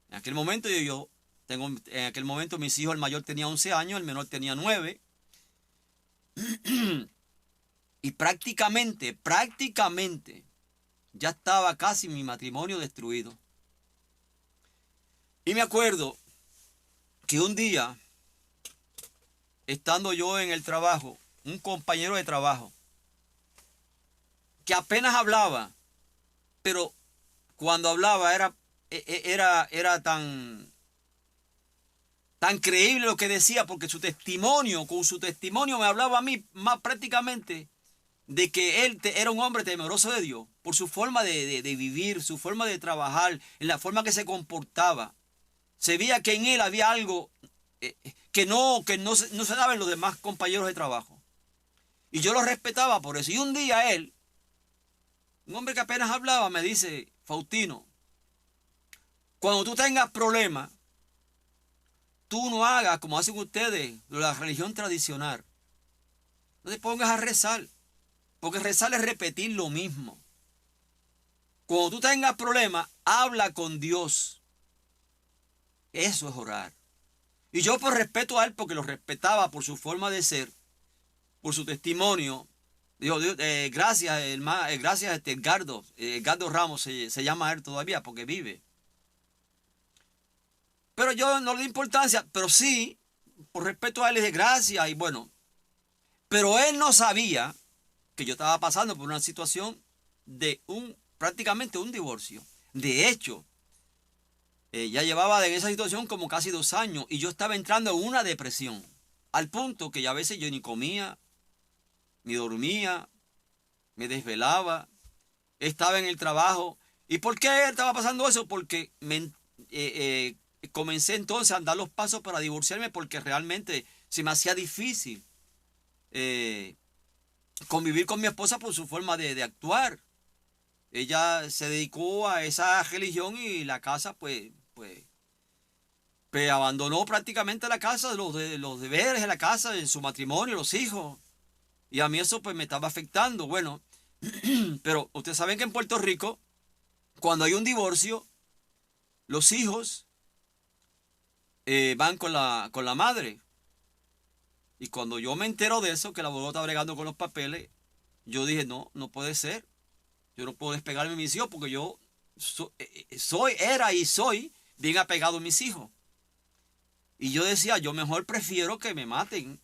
[SPEAKER 1] En aquel momento en aquel momento mis hijos, el mayor tenía 11 años, el menor tenía 9. Y prácticamente, ya estaba casi mi matrimonio destruido. Y me acuerdo que un día, estando yo en el trabajo, un compañero de trabajo, que apenas hablaba, pero cuando hablaba era tan creíble lo que decía, porque con su testimonio me hablaba a mí más prácticamente de que él era un hombre temeroso de Dios, por su forma de vivir, su forma de trabajar, en la forma que se comportaba. Se veía que en él había algo que no se daba en los demás compañeros de trabajo. Y yo lo respetaba por eso. Y un día él, un hombre que apenas hablaba, me dice: Faustino, cuando tú tengas problemas, tú no hagas como hacen ustedes, la religión tradicional. No te pongas a rezar, porque rezar es repetir lo mismo. Cuando tú tengas problemas, habla con Dios. Eso es orar. Y yo, por respeto a él, porque lo respetaba por su forma de ser, por su testimonio, digo, gracias, hermano, gracias a Edgardo Ramos se llama él todavía porque vive. Pero yo no le di importancia, pero sí, por respeto a él, le dije gracias y bueno. Pero él no sabía que yo estaba pasando por una situación de prácticamente un divorcio. De hecho, ya llevaba en esa situación como casi 2 años y yo estaba entrando en una depresión. Al punto que ya a veces yo ni comía, ni dormía, me desvelaba, estaba en el trabajo. ¿Y por qué estaba pasando eso? Porque comencé entonces a andar los pasos para divorciarme, porque realmente se me hacía difícil convivir con mi esposa por su forma de actuar. Ella se dedicó a esa religión y la casa pues abandonó prácticamente la casa, los deberes de la casa, en su matrimonio, los hijos. Y a mí eso pues me estaba afectando. Bueno, pero ustedes saben que en Puerto Rico, cuando hay un divorcio, los hijos van con la madre. Y cuando yo me entero de eso, que la abogado está bregando con los papeles, yo dije, no puede ser. Yo no puedo despegarme de mis hijos porque yo era y soy bien apegado a mis hijos. Y yo decía, yo mejor prefiero que me maten,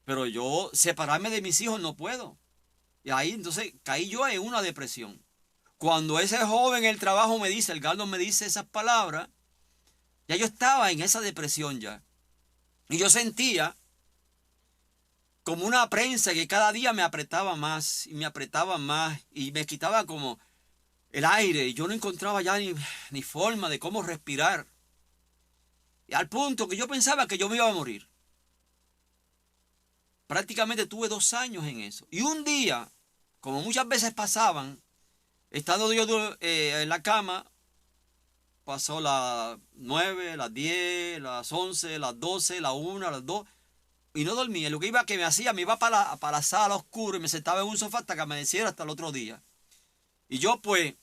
[SPEAKER 1] pero yo separarme de mis hijos no puedo. Y ahí entonces caí yo en una depresión. Cuando ese joven en el trabajo me dice, el Gardo me dice esas palabras, ya yo estaba en esa depresión ya. Y yo sentía como una prensa que cada día me apretaba más y me apretaba más y me quitaba como el aire. Y yo no encontraba ya ni forma de cómo respirar. Y al punto que yo pensaba que yo me iba a morir. Prácticamente tuve 2 años en eso. Y un día, como muchas veces pasaban, estando yo en la cama, pasó las 9, las 10, las 11, las 12, las 1, las 2, y no dormía. Lo que iba que me hacía, me iba para la sala oscura y me sentaba en un sofá hasta que amaneciera hasta el otro día. Y yo pues,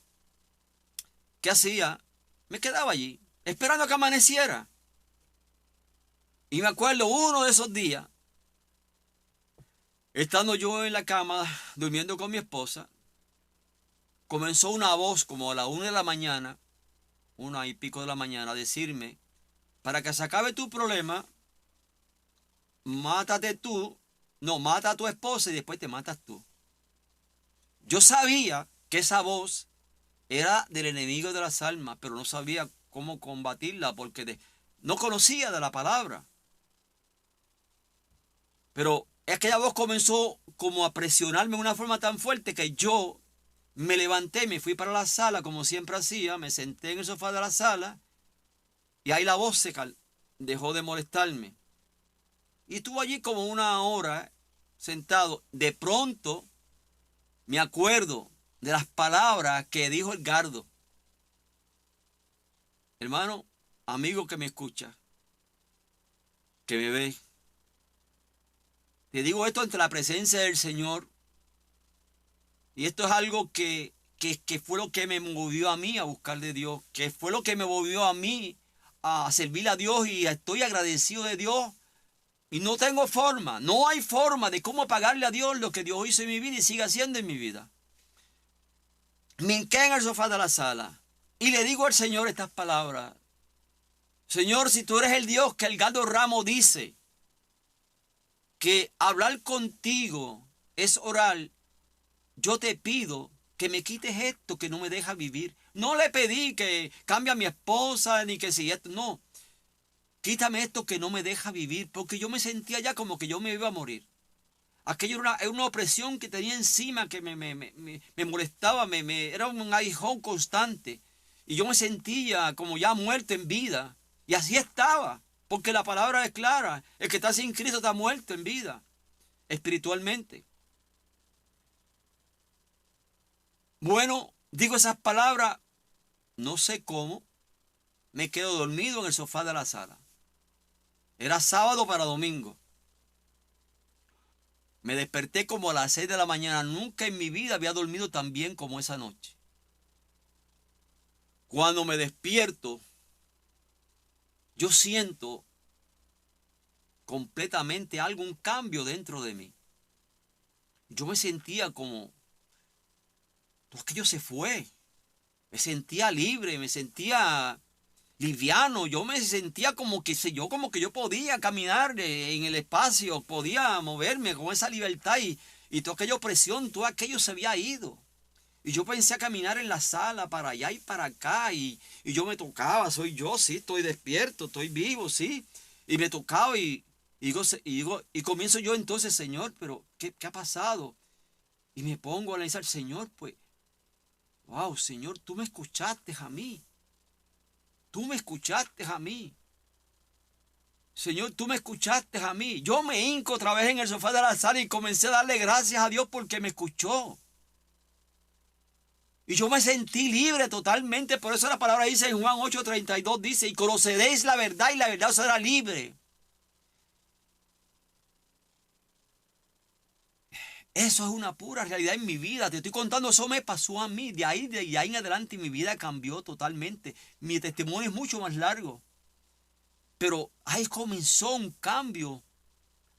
[SPEAKER 1] ¿qué hacía? Me quedaba allí, esperando a que amaneciera. Y me acuerdo uno de esos días, estando yo en la cama, durmiendo con mi esposa, comenzó una voz como a las 1 de la mañana, 1 y pico de la mañana, a decirme, para que se acabe tu problema, mátate tú, no, mata a tu esposa y después te matas tú. Yo sabía que esa voz era del enemigo de las almas, pero no sabía cómo combatirla porque no conocía de la palabra. Pero aquella voz comenzó como a presionarme de una forma tan fuerte que yo me levanté, me fui para la sala como siempre hacía, me senté en el sofá de la sala y ahí la voz dejó de molestarme. Y estuve allí como 1 hora sentado. De pronto me acuerdo de las palabras que dijo el Gardo. Hermano, amigo que me escucha, que me ve, te digo esto ante la presencia del Señor. Y esto es algo que fue lo que me movió a mí a buscar de Dios, que fue lo que me movió a mí a servir a Dios y estoy agradecido de Dios. Y no tengo forma, no hay forma de cómo pagarle a Dios lo que Dios hizo en mi vida y sigue haciendo en mi vida. Me hinqué en el sofá de la sala y le digo al Señor estas palabras. Señor, si tú eres el Dios que el Gardo Ramos dice que hablar contigo es orar, yo te pido que me quites esto que no me deja vivir. No le pedí que cambie a mi esposa ni que si esto, no. Quítame esto que no me deja vivir, porque yo me sentía ya como que yo me iba a morir. Aquello era una opresión que tenía encima que me molestaba, era un aguijón constante. Y yo me sentía como ya muerto en vida. Y así estaba, porque la palabra es clara. El que está sin Cristo está muerto en vida, espiritualmente. Bueno, digo esas palabras, no sé cómo, me quedo dormido en el sofá de la sala. Era sábado para domingo. Me desperté como a las 6 de la mañana. Nunca en mi vida había dormido tan bien como esa noche. Cuando me despierto, yo siento completamente un cambio dentro de mí. Yo me sentía como, todo aquello se fue. Me sentía libre, me sentía liviano. Yo me sentía como que yo podía caminar en el espacio, podía moverme con esa libertad y toda aquella opresión, todo aquello se había ido. Y yo pensé a caminar en la sala para allá y para acá y yo me tocaba, soy yo, sí, estoy despierto, estoy vivo, sí. Y me tocaba y comienzo yo entonces, Señor, pero ¿qué ha pasado? Y me pongo a analizar, Señor, pues, wow, Señor, tú me escuchaste a mí. Tú me escuchaste a mí. Señor, tú me escuchaste a mí. Yo me hinco otra vez en el sofá de la sala y comencé a darle gracias a Dios porque me escuchó. Y yo me sentí libre totalmente. Por eso la palabra dice en Juan 8:32, dice, y conoceréis la verdad y la verdad os hará libre. Eso es una pura realidad en mi vida. Te estoy contando, eso me pasó a mí. De ahí en adelante mi vida cambió totalmente. Mi testimonio es mucho más largo. Pero ahí comenzó un cambio.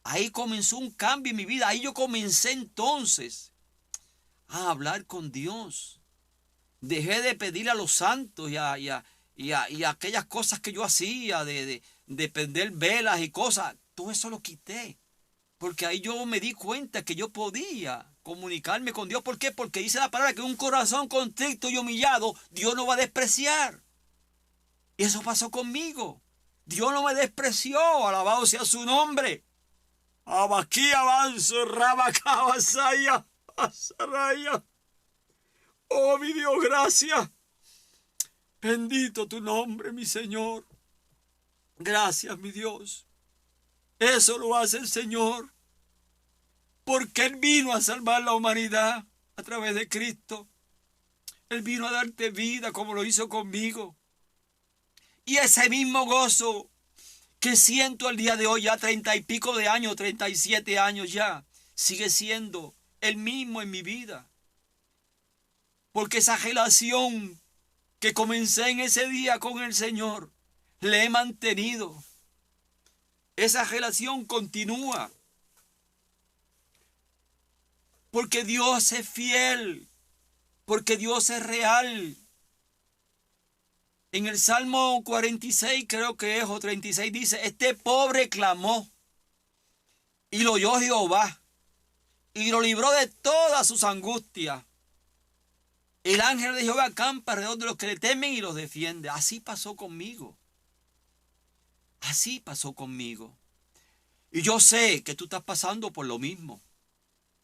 [SPEAKER 1] Ahí comenzó un cambio en mi vida. Ahí yo comencé entonces a hablar con Dios. Dejé de pedirle a los santos y y aquellas cosas que yo hacía de prender velas y cosas, todo eso lo quité. Porque ahí yo me di cuenta que yo podía comunicarme con Dios. ¿Por qué? Porque dice la palabra que un corazón contrito y humillado, Dios no va a despreciar. Y eso pasó conmigo. Dios no me despreció, alabado sea su nombre. Abaquí avanzo, rabacabasaya, azaraya. Oh, mi Dios, gracias. Bendito tu nombre, mi Señor. Gracias, mi Dios. Eso lo hace el Señor. Porque Él vino a salvar la humanidad a través de Cristo. Él vino a darte vida como lo hizo conmigo. Y ese mismo gozo que siento al día de hoy, ya 30 y pico de años, 37 años ya, sigue siendo el mismo en mi vida. Porque esa relación que comencé en ese día con el Señor, le he mantenido. Esa relación continúa. Porque Dios es fiel. Porque Dios es real. En el Salmo 46, creo que es, o 36, dice, este pobre clamó, y lo oyó Jehová, y lo libró de todas sus angustias. El ángel de Jehová acampa alrededor de los que le temen y los defiende. Así pasó conmigo. Así pasó conmigo. Y yo sé que tú estás pasando por lo mismo.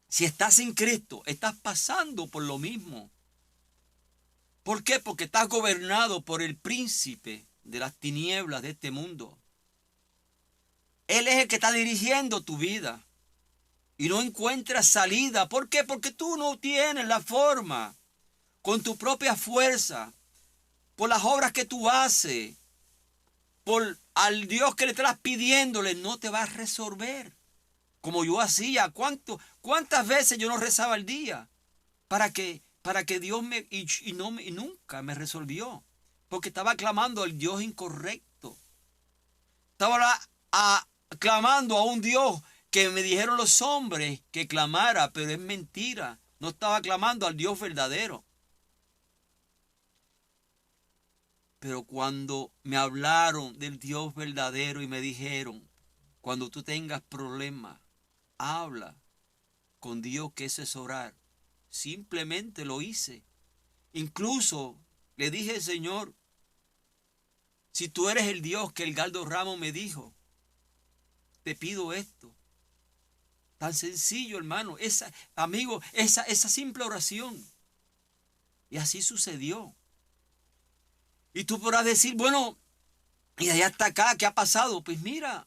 [SPEAKER 1] Si estás en Cristo, estás pasando por lo mismo. ¿Por qué? Porque estás gobernado por el príncipe de las tinieblas de este mundo. Él es el que está dirigiendo tu vida. Y no encuentras salida. ¿Por qué? Porque tú no tienes la forma. Con tu propia fuerza. Por las obras que tú haces. Por al Dios que le estás pidiéndole. No te va a resolver. Como yo hacía. ¿Cuántas veces yo no rezaba al día? Para que Dios me... Y nunca me resolvió. Porque estaba clamando al Dios incorrecto. Estaba clamando a un Dios que me dijeron los hombres que clamara, pero es mentira. No estaba clamando al Dios verdadero. Pero cuando me hablaron del Dios verdadero y me dijeron, cuando tú tengas problemas, habla con Dios, que eso es orar. Simplemente lo hice. Incluso le dije, Señor, si tú eres el Dios que el Galdo Ramos me dijo, te pido esto. Tan sencillo, hermano. Esa simple oración. Y así sucedió. Y tú podrás decir, bueno, y allá hasta acá, ¿qué ha pasado? Pues mira,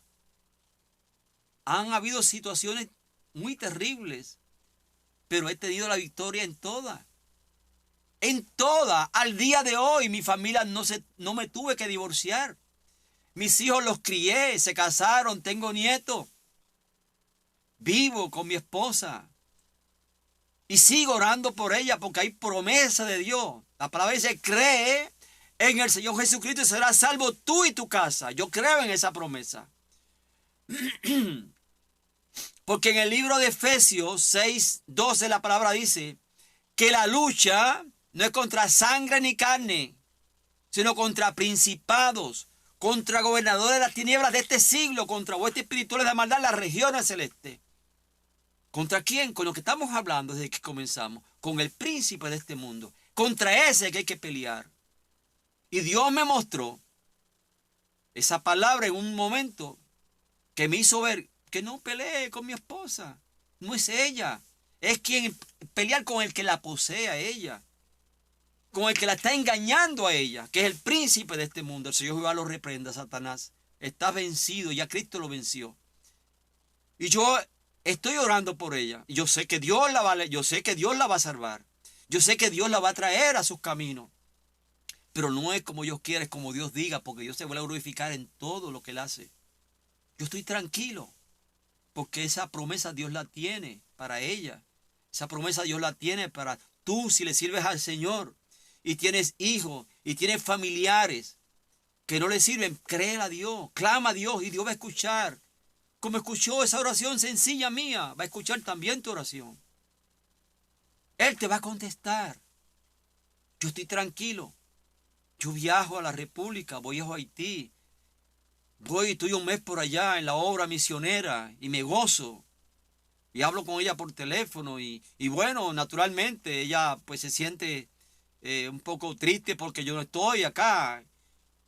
[SPEAKER 1] han habido situaciones muy terribles, pero he tenido la victoria en todas. En todas. Al día de hoy, mi familia no me tuve que divorciar. Mis hijos los crié, se casaron, tengo nietos. Vivo con mi esposa. Y sigo orando por ella porque hay promesa de Dios. La palabra dice, cree en el Señor Jesucristo y serás salvo tú y tu casa. Yo creo en esa promesa. Porque en el libro de Efesios 6:12 la palabra dice que la lucha no es contra sangre ni carne, sino contra principados, contra gobernadores de las tinieblas de este siglo, contra huestes espirituales de maldad en las regiones celestes. ¿Contra quién? Con lo que estamos hablando desde que comenzamos. Con el príncipe de este mundo. Contra ese que hay que pelear. Y Dios me mostró esa palabra en un momento que me hizo ver que no pelee con mi esposa. No es ella. Es quien pelear con el que la posee a ella. Con el que la está engañando a ella. Que es el príncipe de este mundo. El Señor Jehová lo reprenda, Satanás. Está vencido. Ya Cristo lo venció. Y yo estoy orando por ella. Y yo sé que Dios la va a salvar. Yo sé que Dios la va a traer a sus caminos. Pero no es como Dios quiere, es como Dios diga, porque Dios se va a glorificar en todo lo que Él hace. Yo estoy tranquilo, porque esa promesa Dios la tiene para ella. Esa promesa Dios la tiene para tú, si le sirves al Señor, y tienes hijos, y tienes familiares que no le sirven, créele a Dios, clama a Dios, y Dios va a escuchar. Como escuchó esa oración sencilla mía, va a escuchar también tu oración. Él te va a contestar. Yo estoy tranquilo. Yo viajo a la República, voy a Haití, voy y estoy un mes por allá en la obra misionera y me gozo. Y hablo con ella por teléfono y bueno, naturalmente ella pues se siente un poco triste porque yo no estoy acá.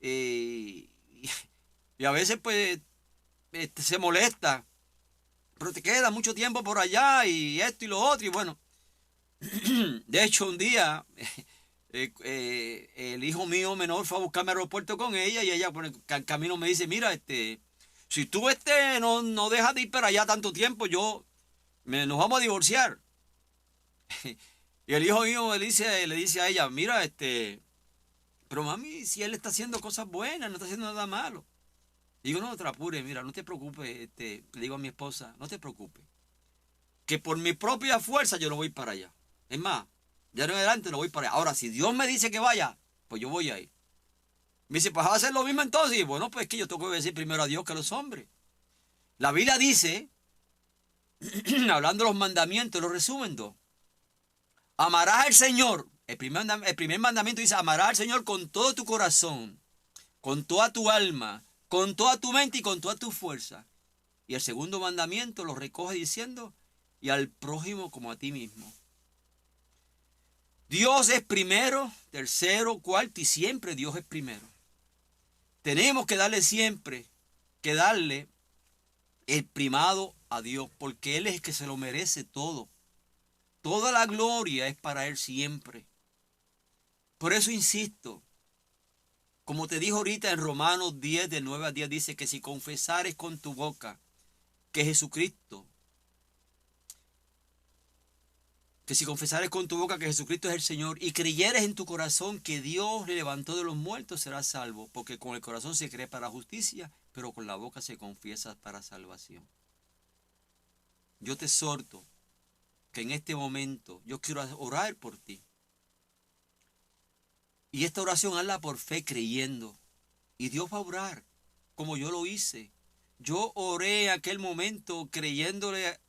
[SPEAKER 1] eh, y a veces pues se molesta, pero te queda mucho tiempo por allá y esto y lo otro. Y bueno, de hecho un día el hijo mío menor fue a buscarme al aeropuerto con ella y ella por el camino me dice, mira, si tú no dejas de ir para allá tanto tiempo, nos vamos a divorciar. Y el hijo mío le dice a ella, mira, pero mami, si él está haciendo cosas buenas, no está haciendo nada malo. Y digo, no te apures, mira, no te preocupes, le digo a mi esposa, no te preocupes, que por mi propia fuerza yo no voy para allá. Es más, ya en adelante no voy para allá. Ahora, si Dios me dice que vaya, pues yo voy a ir. Me dice, pues va a hacer lo mismo entonces. Y bueno, pues es que yo tengo que decir primero a Dios que a los hombres. La Biblia dice, hablando de los mandamientos, lo resumen dos. Amarás al Señor. El primer mandamiento dice, amarás al Señor con todo tu corazón, con toda tu alma, con toda tu mente y con toda tu fuerza. Y el segundo mandamiento lo recoge diciendo, y al prójimo como a ti mismo. Dios es primero, tercero, cuarto y siempre Dios es primero. Tenemos que darle siempre, que darle el primado a Dios, porque Él es el que se lo merece todo. Toda la gloria es para Él siempre. Por eso insisto, como te dijo ahorita en Romanos 10, de 9 a 10, dice que si confesares con tu boca que Jesucristo, es el Señor y creyeres en tu corazón que Dios le levantó de los muertos, serás salvo, porque con el corazón se cree para justicia, pero con la boca se confiesa para salvación. Yo te exhorto que en este momento yo quiero orar por ti. Y esta oración hazla por fe creyendo. Y Dios va a orar como yo lo hice. Yo oré en aquel momento creyéndole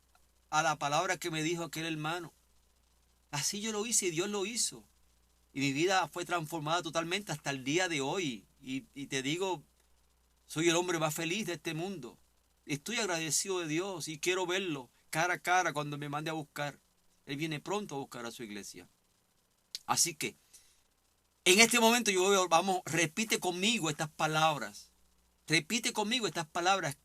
[SPEAKER 1] a la palabra que me dijo aquel hermano. Así yo lo hice y Dios lo hizo. Y mi vida fue transformada totalmente hasta el día de hoy. Y te digo, soy el hombre más feliz de este mundo. Estoy agradecido de Dios y quiero verlo cara a cara cuando me mande a buscar. Él viene pronto a buscar a su iglesia. Así que en este momento repite conmigo estas palabras. Repite conmigo estas palabras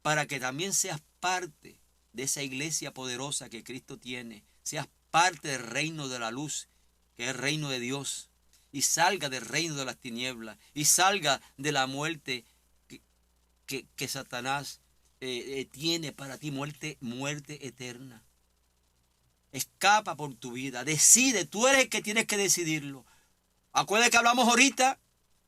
[SPEAKER 1] para que también seas parte de esa iglesia poderosa que Cristo tiene. Seas parte del reino de la luz, que es el reino de Dios. Y salga del reino de las tinieblas. Y salga de la muerte que Satanás tiene para ti, muerte eterna. Escapa por tu vida. Decide, tú eres el que tienes que decidirlo. Acuérdate que hablamos ahorita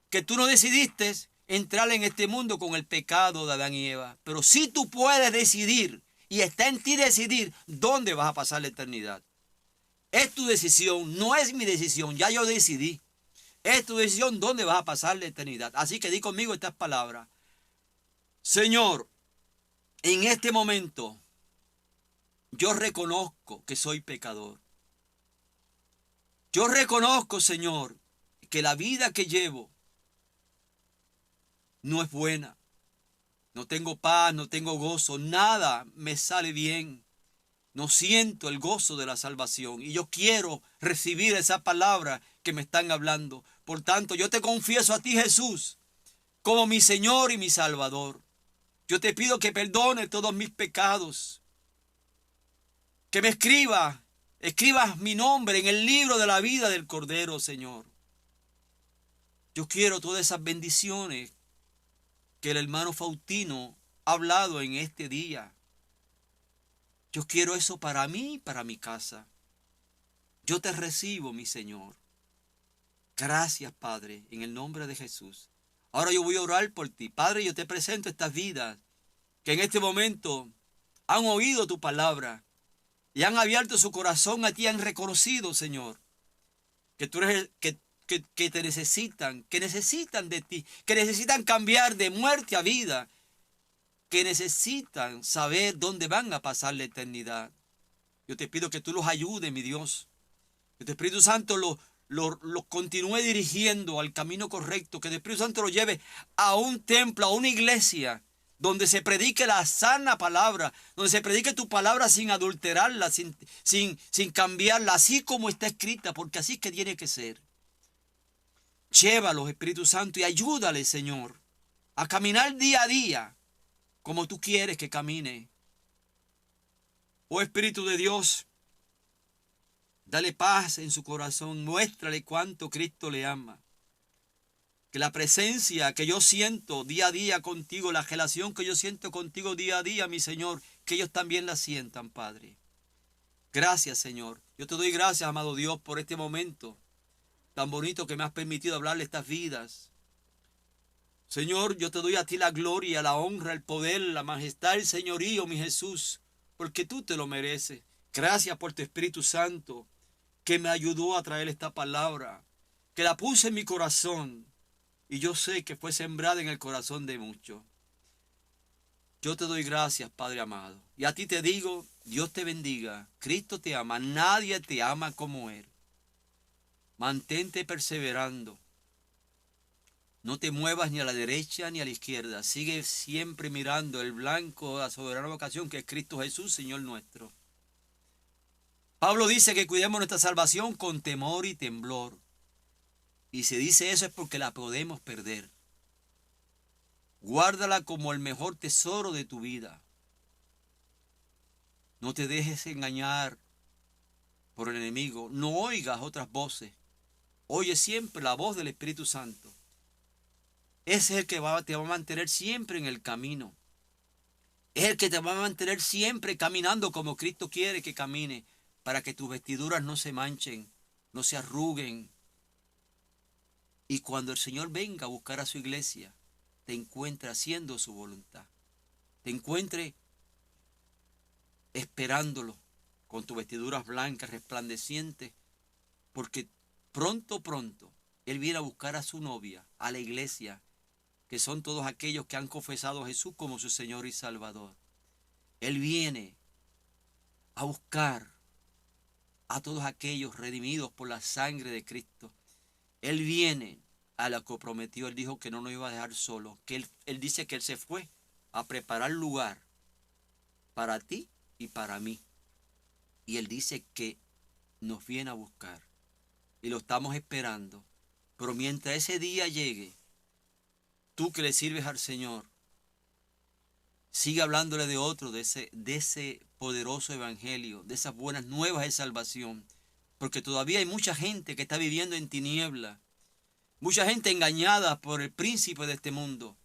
[SPEAKER 1] que tú no decidiste entrar en este mundo con el pecado de Adán y Eva. Pero sí tú puedes decidir y está en ti decidir dónde vas a pasar la eternidad. Es tu decisión, no es mi decisión, ya yo decidí. Es tu decisión dónde vas a pasar la eternidad. Así que di conmigo estas palabras. Señor, en este momento yo reconozco que soy pecador. Yo reconozco, Señor, que la vida que llevo no es buena. No tengo paz, no tengo gozo, nada me sale bien. No siento el gozo de la salvación y yo quiero recibir esa palabra que me están hablando. Por tanto, yo te confieso a ti, Jesús, como mi Señor y mi Salvador. Yo te pido que perdone todos mis pecados. Que me escribas mi nombre en el libro de la vida del Cordero, Señor. Yo quiero todas esas bendiciones que el hermano Faustino ha hablado en este día. Yo quiero eso para mí y para mi casa. Yo te recibo, mi Señor. Gracias, Padre, en el nombre de Jesús. Ahora yo voy a orar por ti. Padre, yo te presento estas vidas que en este momento han oído tu palabra y han abierto su corazón a ti, han reconocido, Señor, que tú eres que te necesitan, que necesitan de ti, que necesitan cambiar de muerte a vida, que necesitan saber dónde van a pasar la eternidad. Yo te pido que tú los ayudes, mi Dios. Que tu Espíritu Santo lo continúe dirigiendo al camino correcto, que el Espíritu Santo lo lleve a un templo, a una iglesia, donde se predique la sana palabra, donde se predique tu palabra sin adulterarla, sin cambiarla, así como está escrita, porque así es que tiene que ser. Llévalos, Espíritu Santo, y ayúdale, Señor, a caminar día a día, como tú quieres que camine. Oh Espíritu de Dios, dale paz en su corazón, muéstrale cuánto Cristo le ama. Que la presencia que yo siento día a día contigo, la relación que yo siento contigo día a día, mi Señor, que ellos también la sientan, Padre. Gracias, Señor. Yo te doy gracias, amado Dios, por este momento tan bonito que me has permitido hablarle estas vidas. Señor, yo te doy a ti la gloria, la honra, el poder, la majestad, el señorío, mi Jesús, porque tú te lo mereces. Gracias por tu Espíritu Santo, que me ayudó a traer esta palabra, que la puse en mi corazón, y yo sé que fue sembrada en el corazón de muchos. Yo te doy gracias, Padre amado, y a ti te digo, Dios te bendiga, Cristo te ama, nadie te ama como Él. Mantente perseverando. No te muevas ni a la derecha ni a la izquierda. Sigue siempre mirando el blanco de la soberana vocación que es Cristo Jesús, Señor nuestro. Pablo dice que cuidemos nuestra salvación con temor y temblor. Y si dice eso es porque la podemos perder. Guárdala como el mejor tesoro de tu vida. No te dejes engañar por el enemigo. No oigas otras voces. Oye siempre la voz del Espíritu Santo. Ese es el que te va a mantener siempre en el camino. Es el que te va a mantener siempre caminando como Cristo quiere que camine, para que tus vestiduras no se manchen, no se arruguen. Y cuando el Señor venga a buscar a su iglesia, te encuentre haciendo su voluntad. Te encuentre esperándolo con tus vestiduras blancas, resplandecientes, porque pronto, Él viene a buscar a su novia, a la iglesia, que son todos aquellos que han confesado a Jesús como su Señor y Salvador. Él viene a buscar a todos aquellos redimidos por la sangre de Cristo. Él viene a la que prometió. Él dijo que no nos iba a dejar solo, que él dice que Él se fue a preparar lugar para ti y para mí. Y Él dice que nos viene a buscar y lo estamos esperando. Pero mientras ese día llegue, tú que le sirves al Señor, sigue hablándole de otro, de ese poderoso evangelio, de esas buenas nuevas de salvación. Porque todavía hay mucha gente que está viviendo en tiniebla. Mucha gente engañada por el príncipe de este mundo.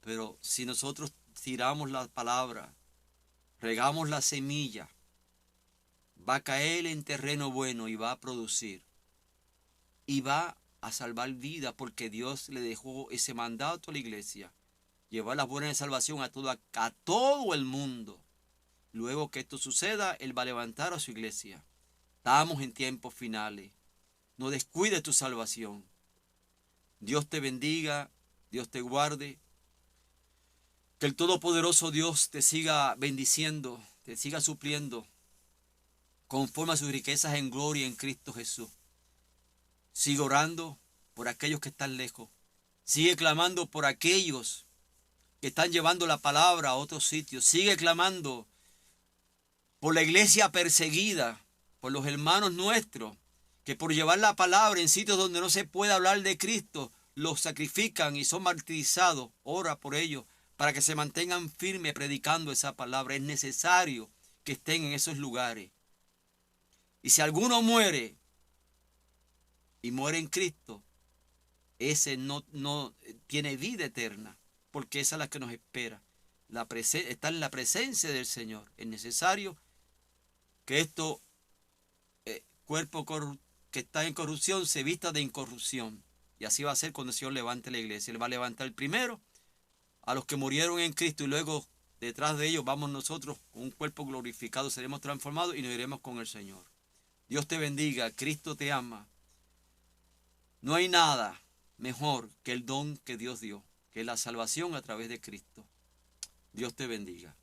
[SPEAKER 1] Pero si nosotros tiramos la palabra, regamos la semilla, va a caer en terreno bueno y va a producir. Y va a salvar vidas, porque Dios le dejó ese mandato a la iglesia. Llevar las buenas de salvación a todo el mundo. Luego que esto suceda, Él va a levantar a su iglesia. Estamos en tiempos finales. No descuides tu salvación. Dios te bendiga, Dios te guarde. Que el Todopoderoso Dios te siga bendiciendo, te siga supliendo conforme a sus riquezas en gloria en Cristo Jesús. Sigue orando por aquellos que están lejos. Sigue clamando por aquellos que están llevando la palabra a otros sitios. Sigue clamando por la iglesia perseguida, por los hermanos nuestros, que por llevar la palabra en sitios donde no se puede hablar de Cristo, los sacrifican y son martirizados. Ora por ellos para que se mantengan firmes predicando esa palabra. Es necesario que estén en esos lugares. Y si alguno muere y muere en Cristo, ese no tiene vida eterna, porque esa es la que nos espera. Está en la presencia del Señor. Es necesario que esto cuerpo que está en corrupción se vista de incorrupción. Y así va a ser cuando el Señor levante la iglesia. Él va a levantar primero a los que murieron en Cristo, y luego detrás de ellos vamos nosotros con un cuerpo glorificado, seremos transformados y nos iremos con el Señor. Dios te bendiga, Cristo te ama. No hay nada mejor que el don que Dios dio, que es la salvación a través de Cristo. Dios te bendiga.